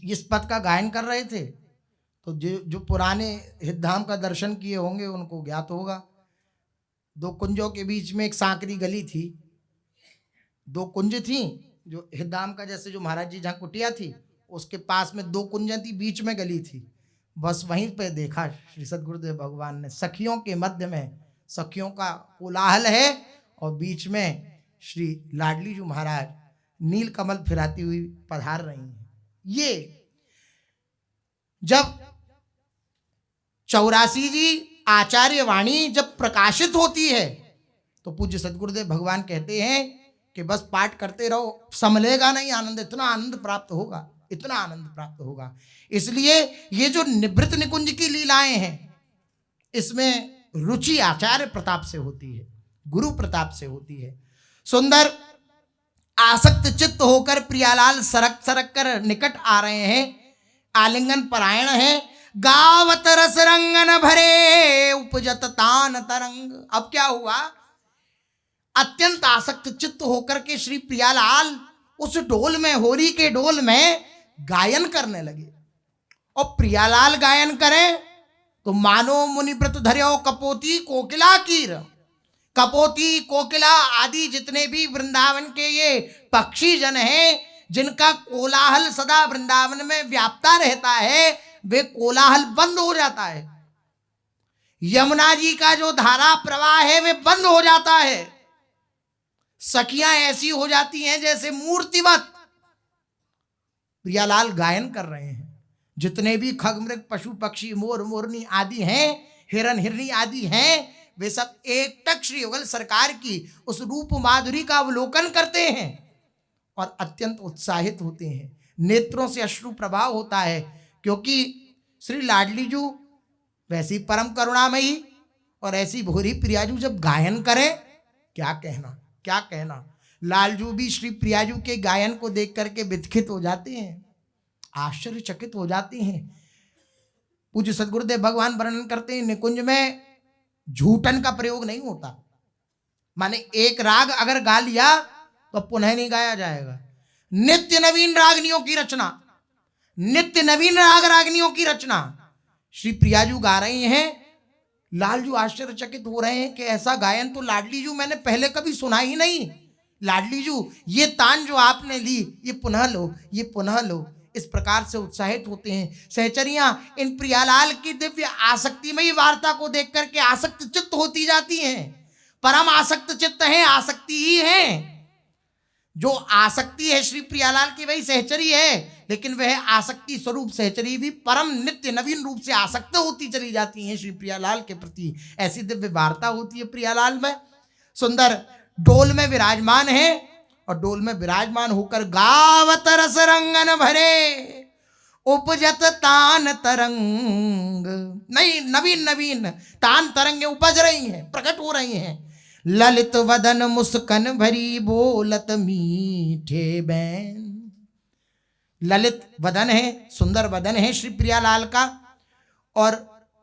इस पद का गायन कर रहे थे तो जो पुराने हितधाम का दर्शन किए होंगे उनको ज्ञात होगा। 2 कुंजों के बीच में एक सांकरी गली थी। 2 कुंज थी, जो हितधाम का जैसे जो महाराज जी जहाँ कुटिया थी उसके पास में 2 कुंजें थी, बीच में गली थी। बस वहीं पे देखा श्री सतगुरुदेव भगवान ने, सखियों के मध्य में, सखियों का कोलाहल है और बीच में श्री लाडली जी महाराज नील कमल फिराती हुई पधार रही हैं। ये जब 84 जी आचार्य वाणी जब प्रकाशित होती है तो पूज्य सतगुरुदेव भगवान कहते हैं कि बस पाठ करते रहो, संभलेगा नहीं आनंद, इतना आनंद प्राप्त होगा, इतना आनंद प्राप्त होगा। इसलिए ये जो निभृत निकुंज की लीलाएं हैं इसमें रुचि आचार्य प्रताप से होती है, गुरु प्रताप से होती है। सुंदर आसक्त चित्त होकर प्रियालाल सरक सरक कर निकट आ रहे हैं, आलिंगन परायण है। गावत रस रंगन भरे उपजत तान तरंग। अब क्या हुआ, अत्यंत आसक्त चित्त होकर के श्री प्रियालाल उस डोल में, होरी के डोल में गायन करने लगे। और प्रियालाल गायन करें तो मानो मुनिव्रत धर्यो कपोती कोकिला कीर। कपोती, कोकिला आदि जितने भी वृंदावन के ये पक्षी जन हैं, जिनका कोलाहल सदा वृंदावन में व्याप्ता रहता है, वे कोलाहल बंद हो जाता है। यमुना जी का जो धारा प्रवाह है वे बंद हो जाता है। सखियां ऐसी हो जाती हैं जैसे मूर्तिवत। प्रियालाल गायन कर रहे हैं। जितने भी खगमृग पशु पक्षी, मोर मोरनी आदि हैं, हिरन हिरनी आदि हैं, वे सब एकटक श्री युगल सरकार की उस रूप माधुरी का अवलोकन करते हैं और अत्यंत उत्साहित होते हैं। नेत्रों से अश्रु प्रभाव होता है, क्योंकि श्री लाडली जू वैसी परम करुणामयी और ऐसी भोरी प्रियाजू जब गायन करें, क्या कहना, क्या कहना। लालजू भी श्री प्रियाजू के गायन को देख करके विस्मित हो जाते हैं, आश्चर्यचकित हो जाते हैं। पूज्य सदगुरुदेव भगवान वर्णन करते हैं, निकुंज में झूठन का प्रयोग नहीं होता। माने एक राग अगर गा लिया तो पुनः नहीं गाया जाएगा। नित्य नवीन रागनियों की रचना, नित्य नवीन राग रागनियों की रचना श्री प्रियाजू गा रही हैं। लालजू आश्चर्यचकित हो रहे हैं कि ऐसा गायन तो लाडली जू मैंने पहले कभी सुना ही नहीं। लाडली जू, ये तान जो आपने ली, ये पुनः लो, ये पुनः लो। इस प्रकार से उत्साहित होते हैं। सहचरियां इन प्रियालाल की दिव्य आसक्तिमयी वार्ता को देख करके आसक्त चित्त होती जाती हैं। परम आसक्त चित्त हैं, आसक्ति ही है। जो आसक्ति है श्री प्रियालाल की वही सहचरी है, लेकिन वह आसक्ति स्वरूप सहचरी भी परम नित्य नवीन रूप से आसक्त होती चली जाती हैं श्री प्रियालाल के प्रति। ऐसी दिव्य वार्ता होती है प्रियालाल में। सुंदर डोल में विराजमान है और डोल में विराजमान होकर गावत रस रंगन भरे उपजत तान तरंग। नहीं, नवीन नवीन तान तरंगे उपज रही हैं, प्रकट हो रही हैं। ललित वदन मुस्कन भरी बोलत मीठे बैन। ललित वदन है, सुंदर वदन है श्री प्रियालाल का, और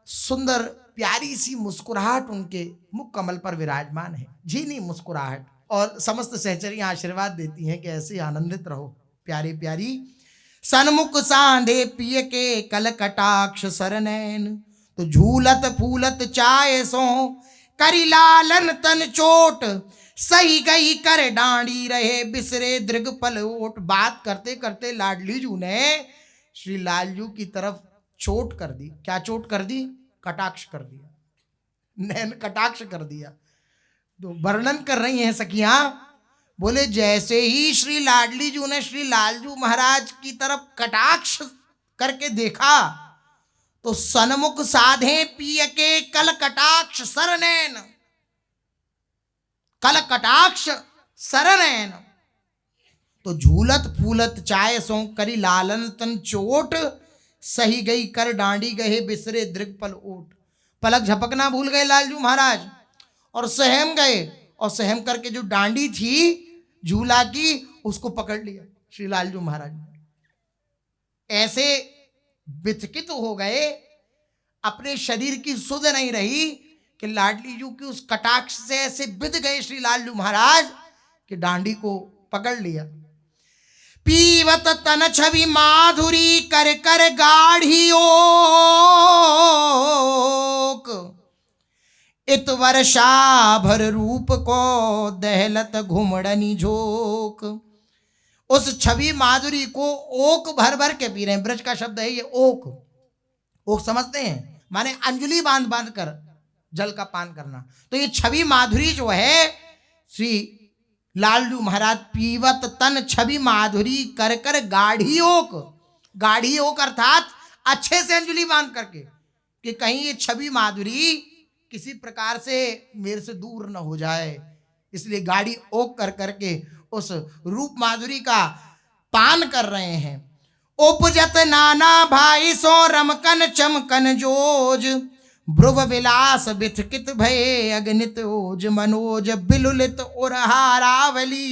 सुंदर प्यारी सी मुस्कुराहट उनके मुख कमल पर विराजमान है, झीनी मुस्कुराहट। और समस्त सहचरियां आशीर्वाद देती हैं कि ऐसे आनंदित रहो प्यारे प्यारी। सन्मुख सांधे पिय के कल कटाक्ष सरनैन, तो झूलत फूलत चाय सो करी लालन तन चोट। सही गई कर डांडी रहे बिसरे दृग पल ओट। बात करते करते लाडली जू ने श्री लालजू की तरफ चोट कर दी। क्या चोट कर दी? कटाक्ष कर दिया, नैन कटाक्ष कर दिया। तो वर्णन कर रही हैं सखियां, बोले जैसे ही श्री लाडली जू ने श्री लालजू महाराज की तरफ कटाक्ष करके देखा, तो सन्मुख साधे पिय के कल कटाक्ष सरनैन। कल कटाक्ष सरनैन, तो झूलत फूलत चाय सो करी लालन तन चोट। सही गई कर डांडी गए बिसरे दृग पल ओट। पलक झपकना भूल गए लालजू महाराज और सहम गए, और सहम करके जो डांडी थी झूला की, उसको पकड़ लिया श्री लालजू महाराज ने। ऐसे विचकित हो गए, अपने शरीर की सुध नहीं रही कि लाडली जू की उस कटाक्ष से ऐसे बिध गए श्री लालजू महाराज कि डांडी को पकड़ लिया। पीवत तन छवि माधुरी कर कर गाढ़ी ओक। इत वर्षा भर रूप को दहलत घुमड़नी झोंक। उस छवि माधुरी को ओक भर भर के पी रहे हैं। ब्रज का शब्द है ये ओक। ओक समझते हैं, माने अंजलि बांध बांध कर जल का पान करना। तो ये छवि माधुरी जो है श्री लालजू महाराज पीवत तन छवि माधुरी कर कर गाढ़ी ओक। गाढ़ी ओक अर्थात अच्छे से अंजलि बांध करके कि कहीं ये छवि माधुरी किसी प्रकार से मेरे से दूर न हो जाए, इसलिए गाढ़ी ओक कर करके उस रूप माधुरी का पान कर रहे हैं। उपजत नाना भाई सो रमकन चमकन जोज। भ्रुव विलास बिथकित भये अगनित ओज। मनोज बिलुलित उरहारावली।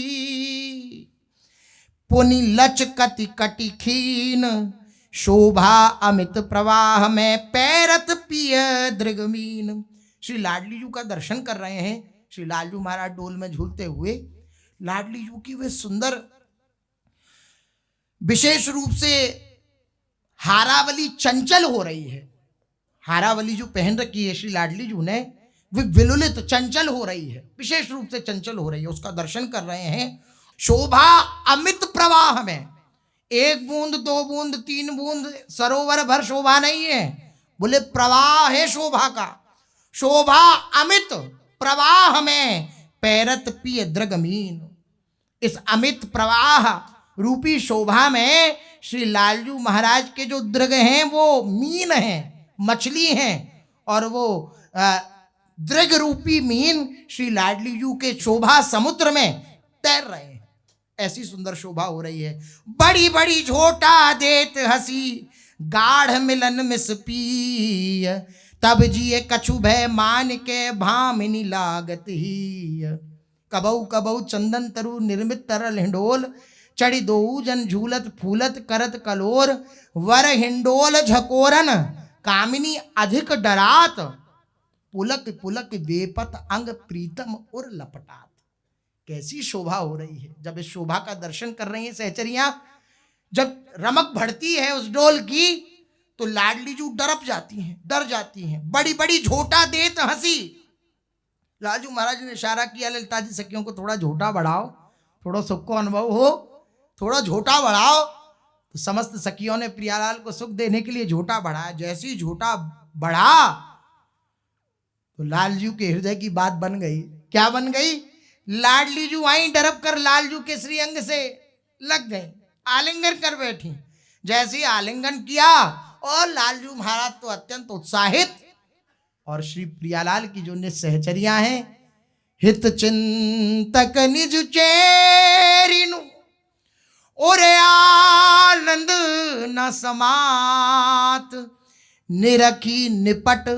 पुनि लचकति कटि खीन शोभा अमित प्रवाह में पैरत पिय दृगमीन। श्री लाडली जू का दर्शन कर रहे हैं। श्री लालजू महाराज डोल में झूलते हुए लाडली जू की वे सुंदर, विशेष रूप से हारावली चंचल हो रही है। हारावली जो पहन रखी है श्री लाडली जू ने, वे विलुलित चंचल हो रही है, विशेष रूप से चंचल हो रही है। उसका दर्शन कर रहे हैं। शोभा अमित प्रवाह में, एक बूंद, दो बूंद, तीन बूंद सरोवर भर शोभा नहीं है, बोले प्रवाह है शोभा का। शोभा अमित प्रवाह में पैरत पिय दृगमीन। इस अमित प्रवाह रूपी शोभा में श्री लालजू महाराज के जो दृग हैं वो मीन हैं, मछली हैं, और वो दृग रूपी मीन श्री लाडली जू के शोभा समुद्र में तैर रहे हैं। ऐसी सुंदर शोभा हो रही है। बड़ी बड़ी झोटा देत हंसी, गाढ़ मिलन मिस पी, तब जिए कछु भय मान के भामिनी लागत ही। कबऊ कबऊ चंदन तरु निर्मित तरल हिंडोल, चढ़ी दो जन झूलत फूलत करत कलोर, वर हिंडोल झकोरन कामिनी अधिक डरात, पुलक पुलक वेपत अंग प्रीतम उर लपटात। कैसी शोभा हो रही है। जब इस शोभा का दर्शन कर रही हैं सहचरियां, जब रमक बढ़ती है उस डोल की, तो लाडली जू डर जाती हैं। बड़ी बड़ी झोटा देत हंसी। लालजू महाराज ने इशारा किया, ललिता जी सखियों को थोड़ा झोटा बढ़ाओ, थोड़ा सुख को अनुभव हो, थोड़ा झोटा बढ़ाओ। तो समस्त सखियों ने प्रियालाल को सुख देने के लिए झोटा बढ़ाया। जैसे ही झोटा बढ़ा तो लालजू के हृदय की बात बन गई। क्या बन गई? लाडली जू आई डरप कर लालजू के श्रीअंग से लग गई, आलिंगन कर बैठी। जैसे ही आलिंगन किया और लालजू महाराज तो अत्यंत उत्साहित, और श्री प्रियालाल की जो सहचरियां हैं, हित चिंतक निज चेरिनु और आनंद न समात, निरखी निपट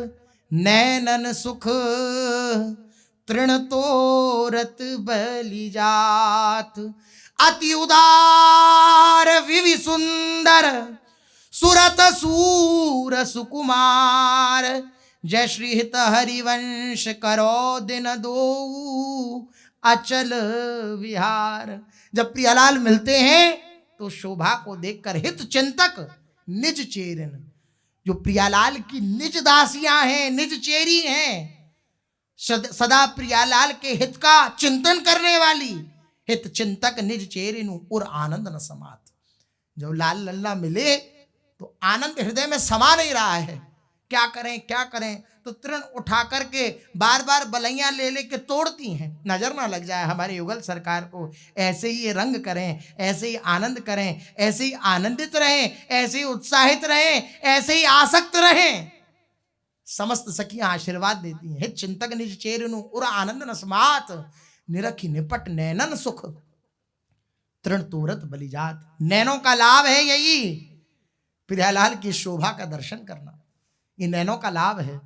नैनन सुख तृण तोरत बलि जात। अति उदार विवि सुंदर सुरत सूर सुकुमार, जय श्री हित हरिवंश करो दिन दो अचल विहार। जब प्रियालाल मिलते हैं तो शोभा को देखकर हित चिंतक निज चेरन, जो प्रियालाल की निज दासियां हैं, निज चेरी हैं, सदा प्रियालाल के हित का चिंतन करने वाली, हित चिंतक निज चेरिनु और आनंद न समात। जब लाल लल्ला मिले तो आनंद हृदय में समा नहीं रहा है। क्या करें, तो तृण उठा करके बार बार बलैया ले लेके तोड़ती हैं, नजर ना लग जाए हमारे युगल सरकार को। ऐसे ही ये रंग करें, ऐसे ही आनंद करें, ऐसे ही आनंदित रहें, ऐसे ही उत्साहित रहें, ऐसे ही आसक्त रहें। समस्त सखियां आशीर्वाद देती हैं। हित चिंतक निज चेरनु उर आनंद न समात, निरखी निपट नैनन सुख तृण तोरत बलि जात। नैनों का लाभ है यही, प्रियालाल की शोभा का दर्शन करना, ये नैनों का लाभ है।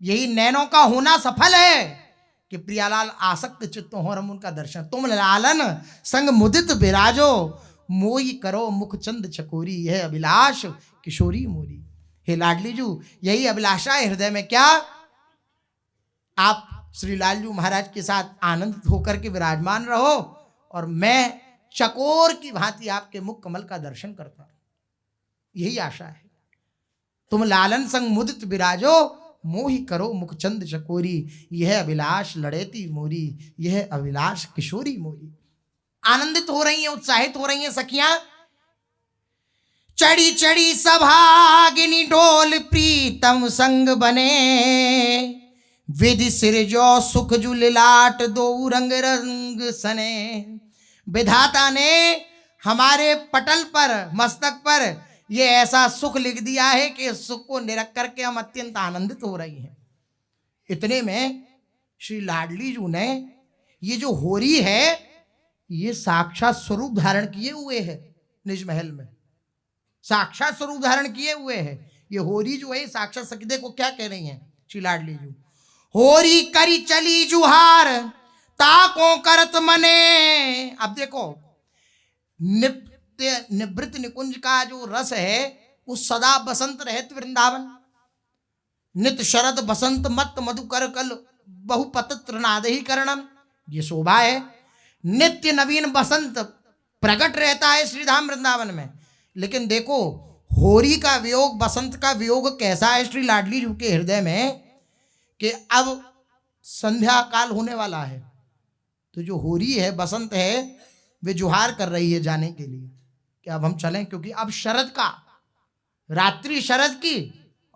यही नैनों का होना सफल है कि प्रियालाल आसक्त चित्त हो, हम उनका दर्शन। तुम लालन संग मुदित विराजो, मोई करो मुख चंद चकोरी, यह अभिलाष किशोरी मोरी। हे लाडली जू, यही अभिलाषा है हृदय में। क्या आप श्री लालजू महाराज के साथ आनंदित होकर के विराजमान रहो और मैं चकोर की भांति आपके मुख कमल का दर्शन करता हूं, यही आशा है। तुम लालन संग मुदित विराजो, मोहि करो मुख चंद चकोरी, यह अभिलाष लड़ेती मोरी, यह अभिलाष किशोरी मोरी। आनंदित हो रही हैं, उत्साहित हो रही हैं सखियां। चढ़ी चढ़ी सभागिनी डोल प्रीतम संग बने, विधि सिरजो सुख जुलिलाट दो रंग रंग सने। विधाता ने हमारे पटल पर, मस्तक पर ये ऐसा सुख लिख दिया है कि इस सुख को निरख करके हम अत्यंत आनंदित हो रही हैं। इतने में श्री लाडली जू ने ये जो होरी है, ये साक्षात स्वरूप धारण किए हुए है निज महल में, साक्षात स्वरूप धारण किए हुए है। ये होरी जो है साक्षात सखी, देखो क्या कह रही हैं श्री लाडली जू। होरी करी चली जुहार ताको करत मने। अब देखो नित्य निवृत्त निकुंज का जो रस है वो सदा बसंत रहत वृंदावन। नित शरद बसंत मत मधुकर कल बहुपत त्रिनादहि करणम, ये शोभा है। नित्य नवीन बसंत प्रकट रहता है श्रीधाम वृंदावन में। लेकिन देखो होरी का वियोग, बसंत का वियोग कैसा है श्री लाडली जी के हृदय में कि अब संध्या काल होने वाला है, तो जो होरी है, बसंत है, वे जुहार कर रही है जाने के लिए कि अब हम चलें, क्योंकि अब शरद का, रात्रि शरद की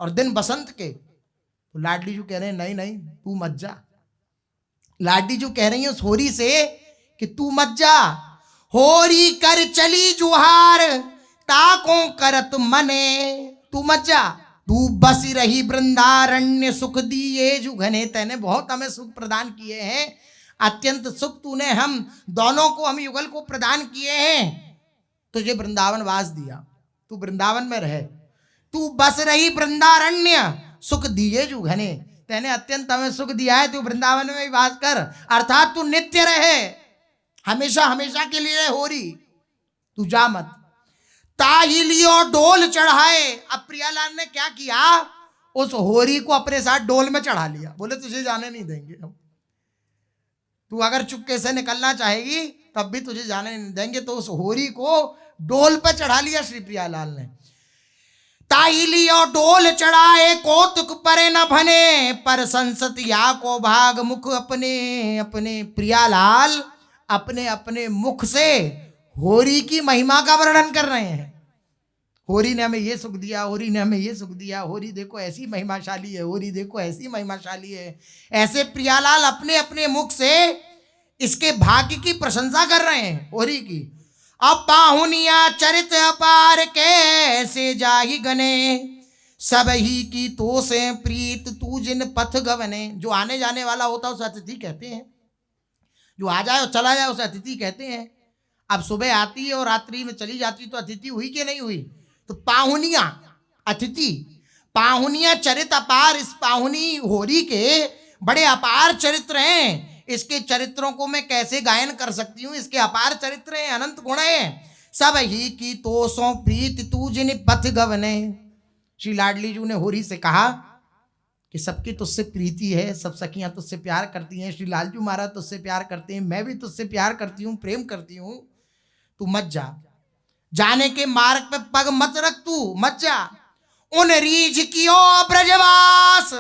और दिन बसंत के। तो लाडली जी कह रहे हैं नहीं नहीं तू मत जा। लाडली जी कह रही है उस होरी से कि तू मत जा, होरी कर चली जुहार ताकों करत मने, तू मत जा, तू बसी रही वृंदारण्य सुख दिए जु घने। तैने बहुत हमें सुख प्रदान किए हैं, अत्यंत सुख तूने हम दोनों को, हम युगल को प्रदान किए हैं, तुझे वृंदावन वास दिया, तू वृंदावन में रहे, तू बस रही वृंदारण्य सुख दिए जु घने। तैने अत्यंत हमें सुख दिया है, तू वृंदावन में ही वास कर, अर्थात तू नित्य रहे, हमेशा हमेशा के लिए होरी, तू जा मत। ताही लियो डोल चढ़ाए। अब प्रियालाल ने क्या किया, उस होरी को अपने साथ डोल में चढ़ा लिया। बोले तुझे जाने नहीं देंगे, तू अगर चुपके से निकलना चाहेगी तब भी तुझे जाने नहीं देंगे। तो उस होरी को डोल पर चढ़ा लिया श्री प्रियालाल ने। ताही लियो डोल चढ़ाए कौतुक परे न भने, पर संसत या को भाग मुख अपने अपने। प्रियालाल अपने अपने मुख से होरी की महिमा का वर्णन कर रहे हैं। होरी ने हमें ये सुख दिया, होरी ने हमें ये सुख दिया, होरी देखो ऐसी महिमाशाली है, होरी देखो ऐसी महिमाशाली है। ऐसे प्रियालाल अपने अपने मुख से इसके भाग्य की प्रशंसा कर रहे हैं होरी की। अब पाहुनिया चरित अपार कैसे जाहि गने, सब ही की तो से प्रीत तू जिन पथ गवने। जो आने जाने वाला होता है उसे अतिथि कहते हैं, जो आ जाए और चला जाए उसे अतिथि कहते हैं। अब सुबह आती है और रात्रि में चली जाती तो अतिथि हुई कि नहीं हुई। तो पाहुनिया अतिथि, पाहुनिया चरित अपार, इस पाहुनी होरी के बड़े अपार चरित्र हैं। इसके चरित्रों को मैं कैसे गायन कर सकती हूँ, इसके अपार चरित्र हैं, अनंत गुण हैं। सब ही की तो सो प्रीत तू जिन पथ गवने। श्री लाडली जी ने होरी से कहा कि सबकी तुझसे प्रीति है, सब सखियां तुझसे प्यार करती हैं, श्री लालजू महाराज तुझसे प्यार करते हैं, मैं भी तुझसे प्यार करती हूँ, प्रेम करती हूँ, तू मत जा, जाने के मार्ग पे पग मत रख, तू मत जा। उन रीझ कियो ब्रजवास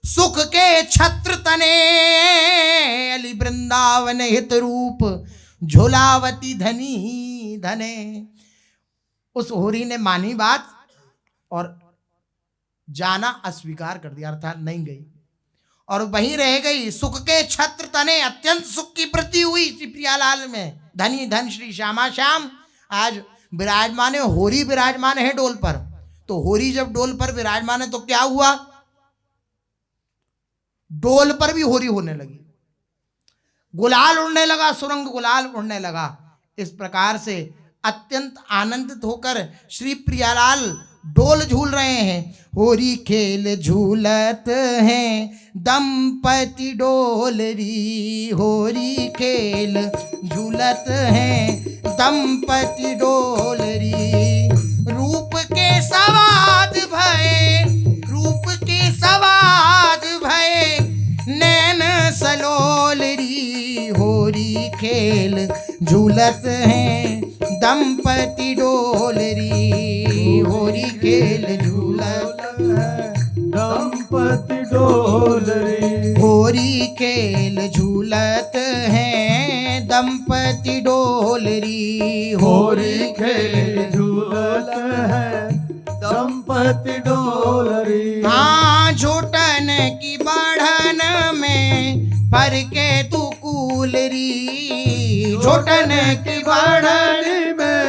सुख के छत्र तने, अली वृंदावन हित रूप झोलावती धनी धने। उस होरी ने मानी बात और जाना अस्वीकार कर दिया, अर्थात नहीं गई और वहीं रह गई। सुख के छत्र तने, अत्यंत सुख की वृद्धि हुई श्री प्रियालाल में। धनी धन श्री श्यामा श्याम आज विराजमान है, होरी विराजमान है डोल पर। तो होरी जब डोल पर विराजमान है तो क्या हुआ, डोल पर भी होरी होने लगी, गुलाल उड़ने लगा, सुरंग गुलाल उड़ने लगा। इस प्रकार से अत्यंत आनंदित होकर श्री प्रियालाल डोल झूल रहे हैं। होरी खेल झूलत हैं दंपति डोलरी, होरी खेल झूलत हैं दंपति डोलरी। रूप के सवाद भय, रूप के सवाद भय नैन सलोलरी। होरी खेल झूलत हैं दंपति डोलरी, होरी खेल झूलत दंपति डोलरी। होरी खेल झूलत हैं दंपति डोलरी, होरी खेल झूलत है दंपति डोलरी। हाँ झूठन की बढ़न में फर के तू कूलरी, झूठन की बढ़न में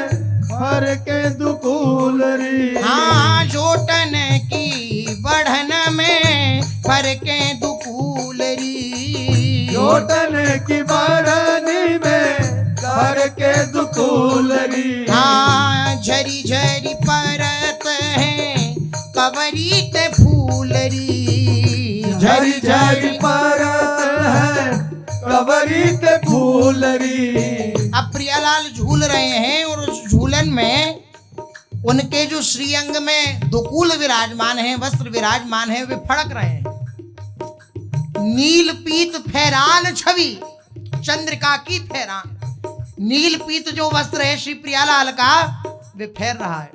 फर के दुकूलरी। हाँ झूठन की बढ़न में फर के दुकूलरी, झूठन की बढ़न में फर के दुकूलरी। हाँ झरी झरी परत है कवरी ते फूलरी, झरी झरी परत है कवरी ते फूलरी। अब प्रियालाल प्रियालाल झूल रहे हैं और उस झूलन में उनके जो श्रीअंग में दुकूल विराजमान है, वस्त्र विराजमान है, वे फड़क रहे हैं। नील पीत फैरान छवि, चंद्रिका की फैरान। नील पीत जो वस्त्र है श्री प्रियालाल का, वे फैर रहा है।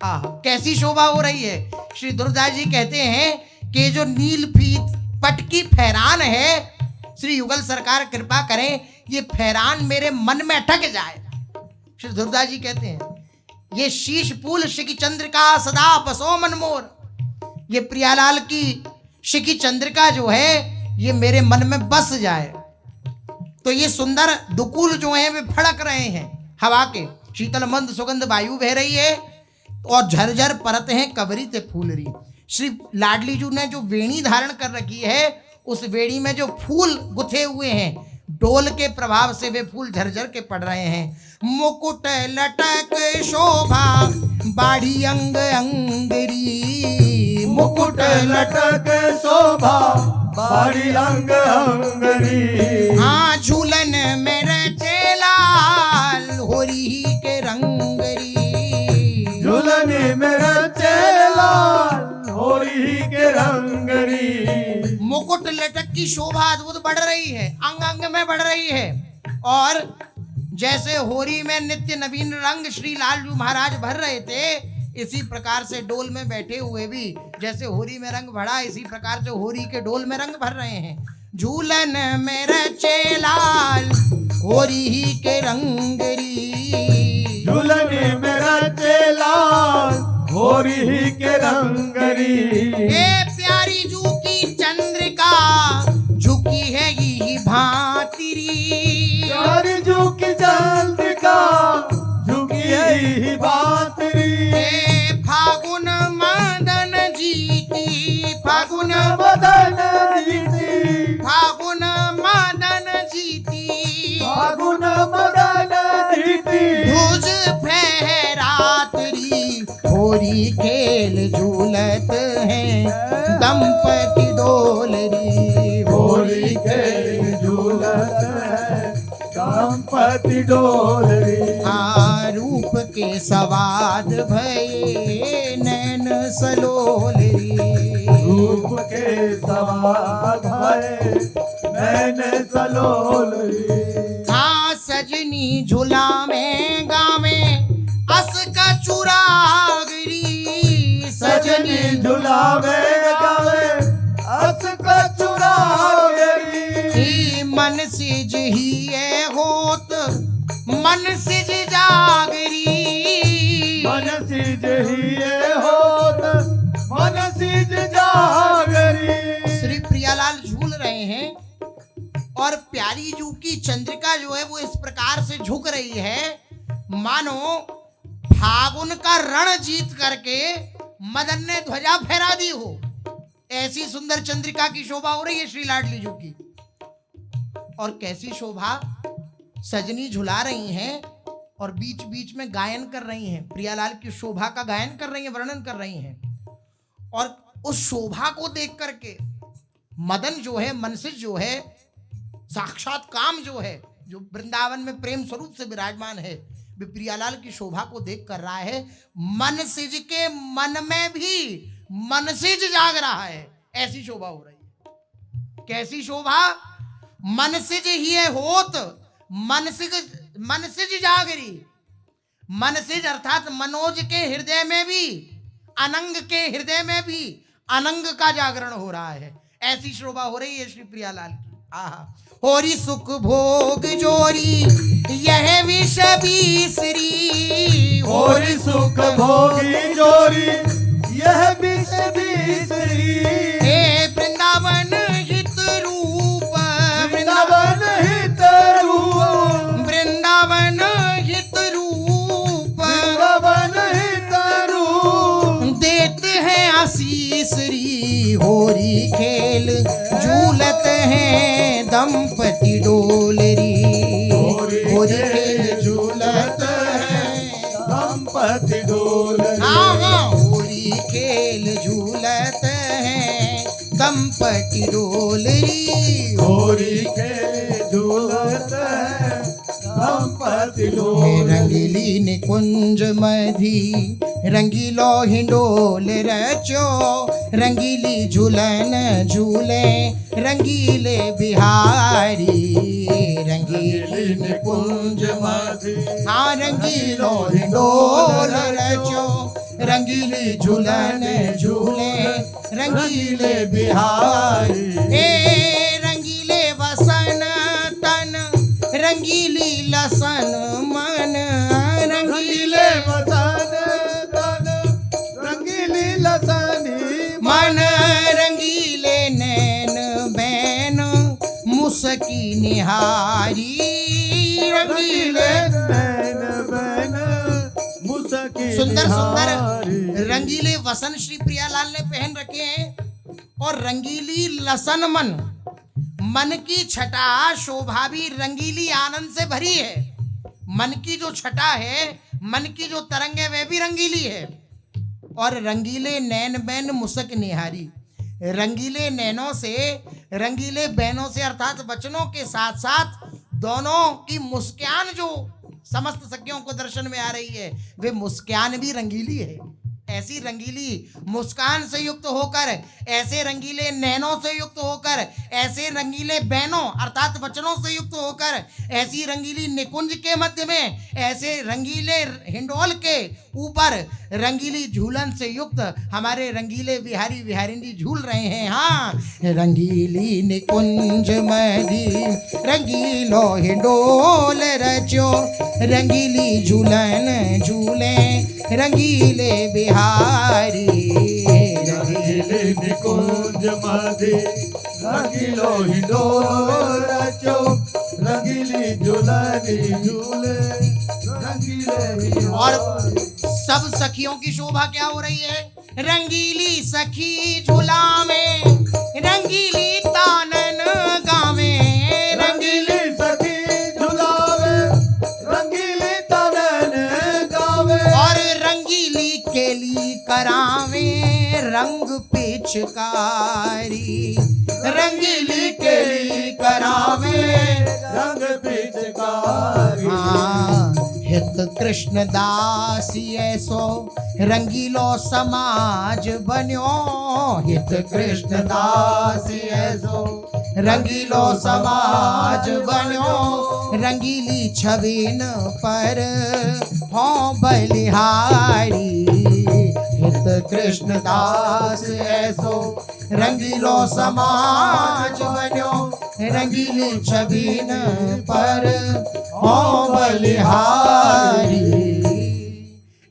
आह, कैसी शोभा हो रही है। श्री दुर्दास जी कहते हैं कि जो नील पीत पट की फैरान है, श्री युगल सरकार कृपा करें ये फैरान मेरे मन में अटक जाए। श्री दुर्दास जी कहते हैं ये शीश फूल शिखी चंद्रिका सदा बसो मन मोर। ये प्रियालाल की शिखी चंद्रिका जो है ये मेरे मन में बस जाए। तो ये सुंदर दुकूल जो हैं वे फड़क रहे हैं। हवा के शीतल मंद सुगंध वायु बह रही है और झरझर परत हैं कबरी ते फूलरी। श्री लाडली जी ने जो वेणी धारण कर रखी है, उस वेणी में जो फूल गुथे हुए हैं, डोल के प्रभाव से वे फूल झरझर के पड़ रहे हैं। मुकुट लटक शोभा बाढ़ी अंग अंगरी, मुकुट लटक शोभा बाड़ी अंग अंगरी। हाँ झूलन में रचे लाल होरी के रंगरी, झूलनी में रचे लाल होरी के रंगरी। मुकुट लटक की शोभा अद्भुत बढ़ रही है, अंग अंग में बढ़ रही है। और जैसे होरी में नित्य नवीन रंग श्री लालजू महाराज भर रहे थे, इसी प्रकार से डोल में बैठे हुए भी जैसे होरी में रंग भरा, इसी प्रकार से होरी के डोल में रंग भर रहे हैं। झूलन में रचे लाल होरी के रंगरी, झूलनी में रचे लाल होरी के रंगरी। ए प्यारी जू की चंद्रिका झुकी है यही भांतिरी, प्यारी जू की चंद्रिका झुकी है भांतिरी। फागुन मदन जीती, फागुन मदन जीती, फागुन मदन जीती, फागुन मदन जीती। भुज फहरातरी होरी खेल झूलत हैं दंपति डोलरी, होरी के झूलत है दंपति डोलरी। रूप के सवाद भये नैन सलोलरी, रूप के सवाद भये नैन सलोलरी। सजनी झूला में गावे अस का चुरागरी, सजनी झुलावे गावे अस का चुरागरी। मन सिज ही है होत मन सिज जागरी, मन सिज ही होत मन सिज जागरी। श्री प्रियालाल झूल रहे हैं और प्यारी जू की चंद्रिका जो है वो इस प्रकार से झुक रही है मानो फागुन का रण जीत करके मदन ने ध्वजा फहरा दी हो। ऐसी सुंदर चंद्रिका की शोभा हो रही है श्री लाडली जू की। और कैसी शोभा, सजनी झुला रही हैं और बीच बीच में गायन कर रही हैं, प्रियालाल की शोभा का गायन कर रही हैं, वर्णन कर रही हैं। और उस शोभा को देख करके मदन जो है, मनसिज जो है, साक्षात काम जो है, जो वृंदावन में प्रेम स्वरूप से विराजमान है, वे प्रियालाल की शोभा को देख कर रहा है। मनसिज के मन में भी मनसिज जाग रहा है, ऐसी शोभा हो रही है। कैसी शोभा, मनसिज ही है होत मनसिज जागरी। मनसिज अर्थात मनोज के हृदय में भी, अनंग के हृदय में भी अनंग का जागरण हो रहा है। ऐसी शोभा हो रही है श्री प्रियालाल की। आहा, होरी सुख भोग जोरी यह विष बीसरी, होरी सुख भोगी जोरी यह विष बीसरी। हे वृंदावन हित रूप, वृंदावन हित रूप, वृंदावन हित रूप, वृंदावन हित रूप। देते हैं आशीष री होरी खेल झूलत हैं दंपति डोलरी, होरी खेल झूलत हैं दंपति डोलरी। होरी खेल झूलत हैं दंपति डोलरी, होरी के झूलत है दंपति डोल रंगीली निकुंज मधी रंगीलो हिंडोल रचो रंगीली झूलन झूले रंगीले बिहारी रंगीली निकुंज मधि हाँ रंगीलो हिंडोल रचो रंगीली झूलन झूले रंगीले बिहारी ए रंगीले वसन तन रंगीली लसन मन रंगीले वसन तन रंगीली लसनी मन रंगीले नैन बैन मुसकी निहारी रंगीले नैन बैन मुसकी सुंदर सुंदर निहारी। रंगीले वसन श्री प्रियालाल ने पहन रखे हैं और रंगीली लसन मन मन की छटा शोभा भी रंगीली आनंद से भरी है। मन की जो छटा है मन की जो तरंग है वह भी रंगीली है। और रंगीले नैन बैन मुसक निहारी रंगीले नैनों से रंगीले बैनों से अर्थात वचनों के साथ साथ दोनों की मुस्कान जो समस्त सखियों को दर्शन में आ रही है वे मुस्कान भी रंगीली है। ऐसी रंगीली मुस्कान से युक्त होकर ऐसे रंगीले नैनों से युक्त होकर ऐसे रंगीले बैनों अर्थात वचनों से युक्त होकर ऐसी रंगीली निकुंज के मध्य में ऐसे रंगीले हिंडोल के ऊपर रंगीली झूलन से युक्त हमारे रंगीले बिहारी बिहारिनी झूल रहे हैं। हाँ रंगीली निकुंज मधी रंगीलो हिंडोल रचो रंगीली झूलन झूले रंगीले बिहारी रंगीले निकुंज मधि रंगीलो हिंडोल रचो रंगीली झूलनी झूले रंगीले और सब सखियों की शोभा क्या हो रही है। रंगीली सखी झूला में रंगीली तानन गावे रंगीली सखी झुलावे रंगीली तनन गावे और रंगीली केली करावे रंग पिचकारी रंगीली केली करावे रंग पिचकारी हाँ हित कृष्ण दास ऐसो रंगीलो समाज बन्यो हित कृष्ण दास ऐसो रंगीलो समाज बन्यो रंगीली छविन पर हो बलिहारी हित कृष्ण दास ऐसो रंगीलो समाज बन्यो रंगीली छविन पर हो बलिहारी।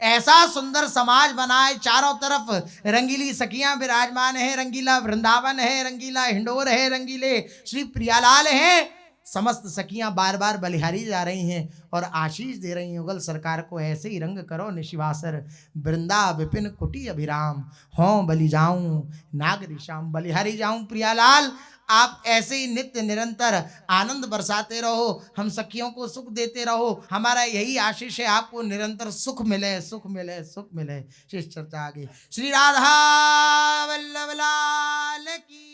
ऐसा सुंदर समाज बनाए चारों तरफ रंगीली सखियां विराजमान है रंगीला वृंदावन है रंगीला हिंडोर है रंगीले श्री प्रियालाल हैं। समस्त सखियां बार बार बलिहारी जा रही हैं और आशीष दे रही हैं युगल सरकार को ऐसे ही रंग करो निशिवासर वृंदा विपिन कुटी अभिराम हों बलि जाऊं नागरी श्याम बलिहारी जाऊं प्रियालाल आप ऐसे ही नित्य निरंतर आनंद बरसाते रहो हम सखियों को सुख देते रहो हमारा यही आशीष है आपको निरंतर सुख मिले सुख मिले सुख मिले। शेष चर्चा आगे। श्री राधा वल्लभ लाल की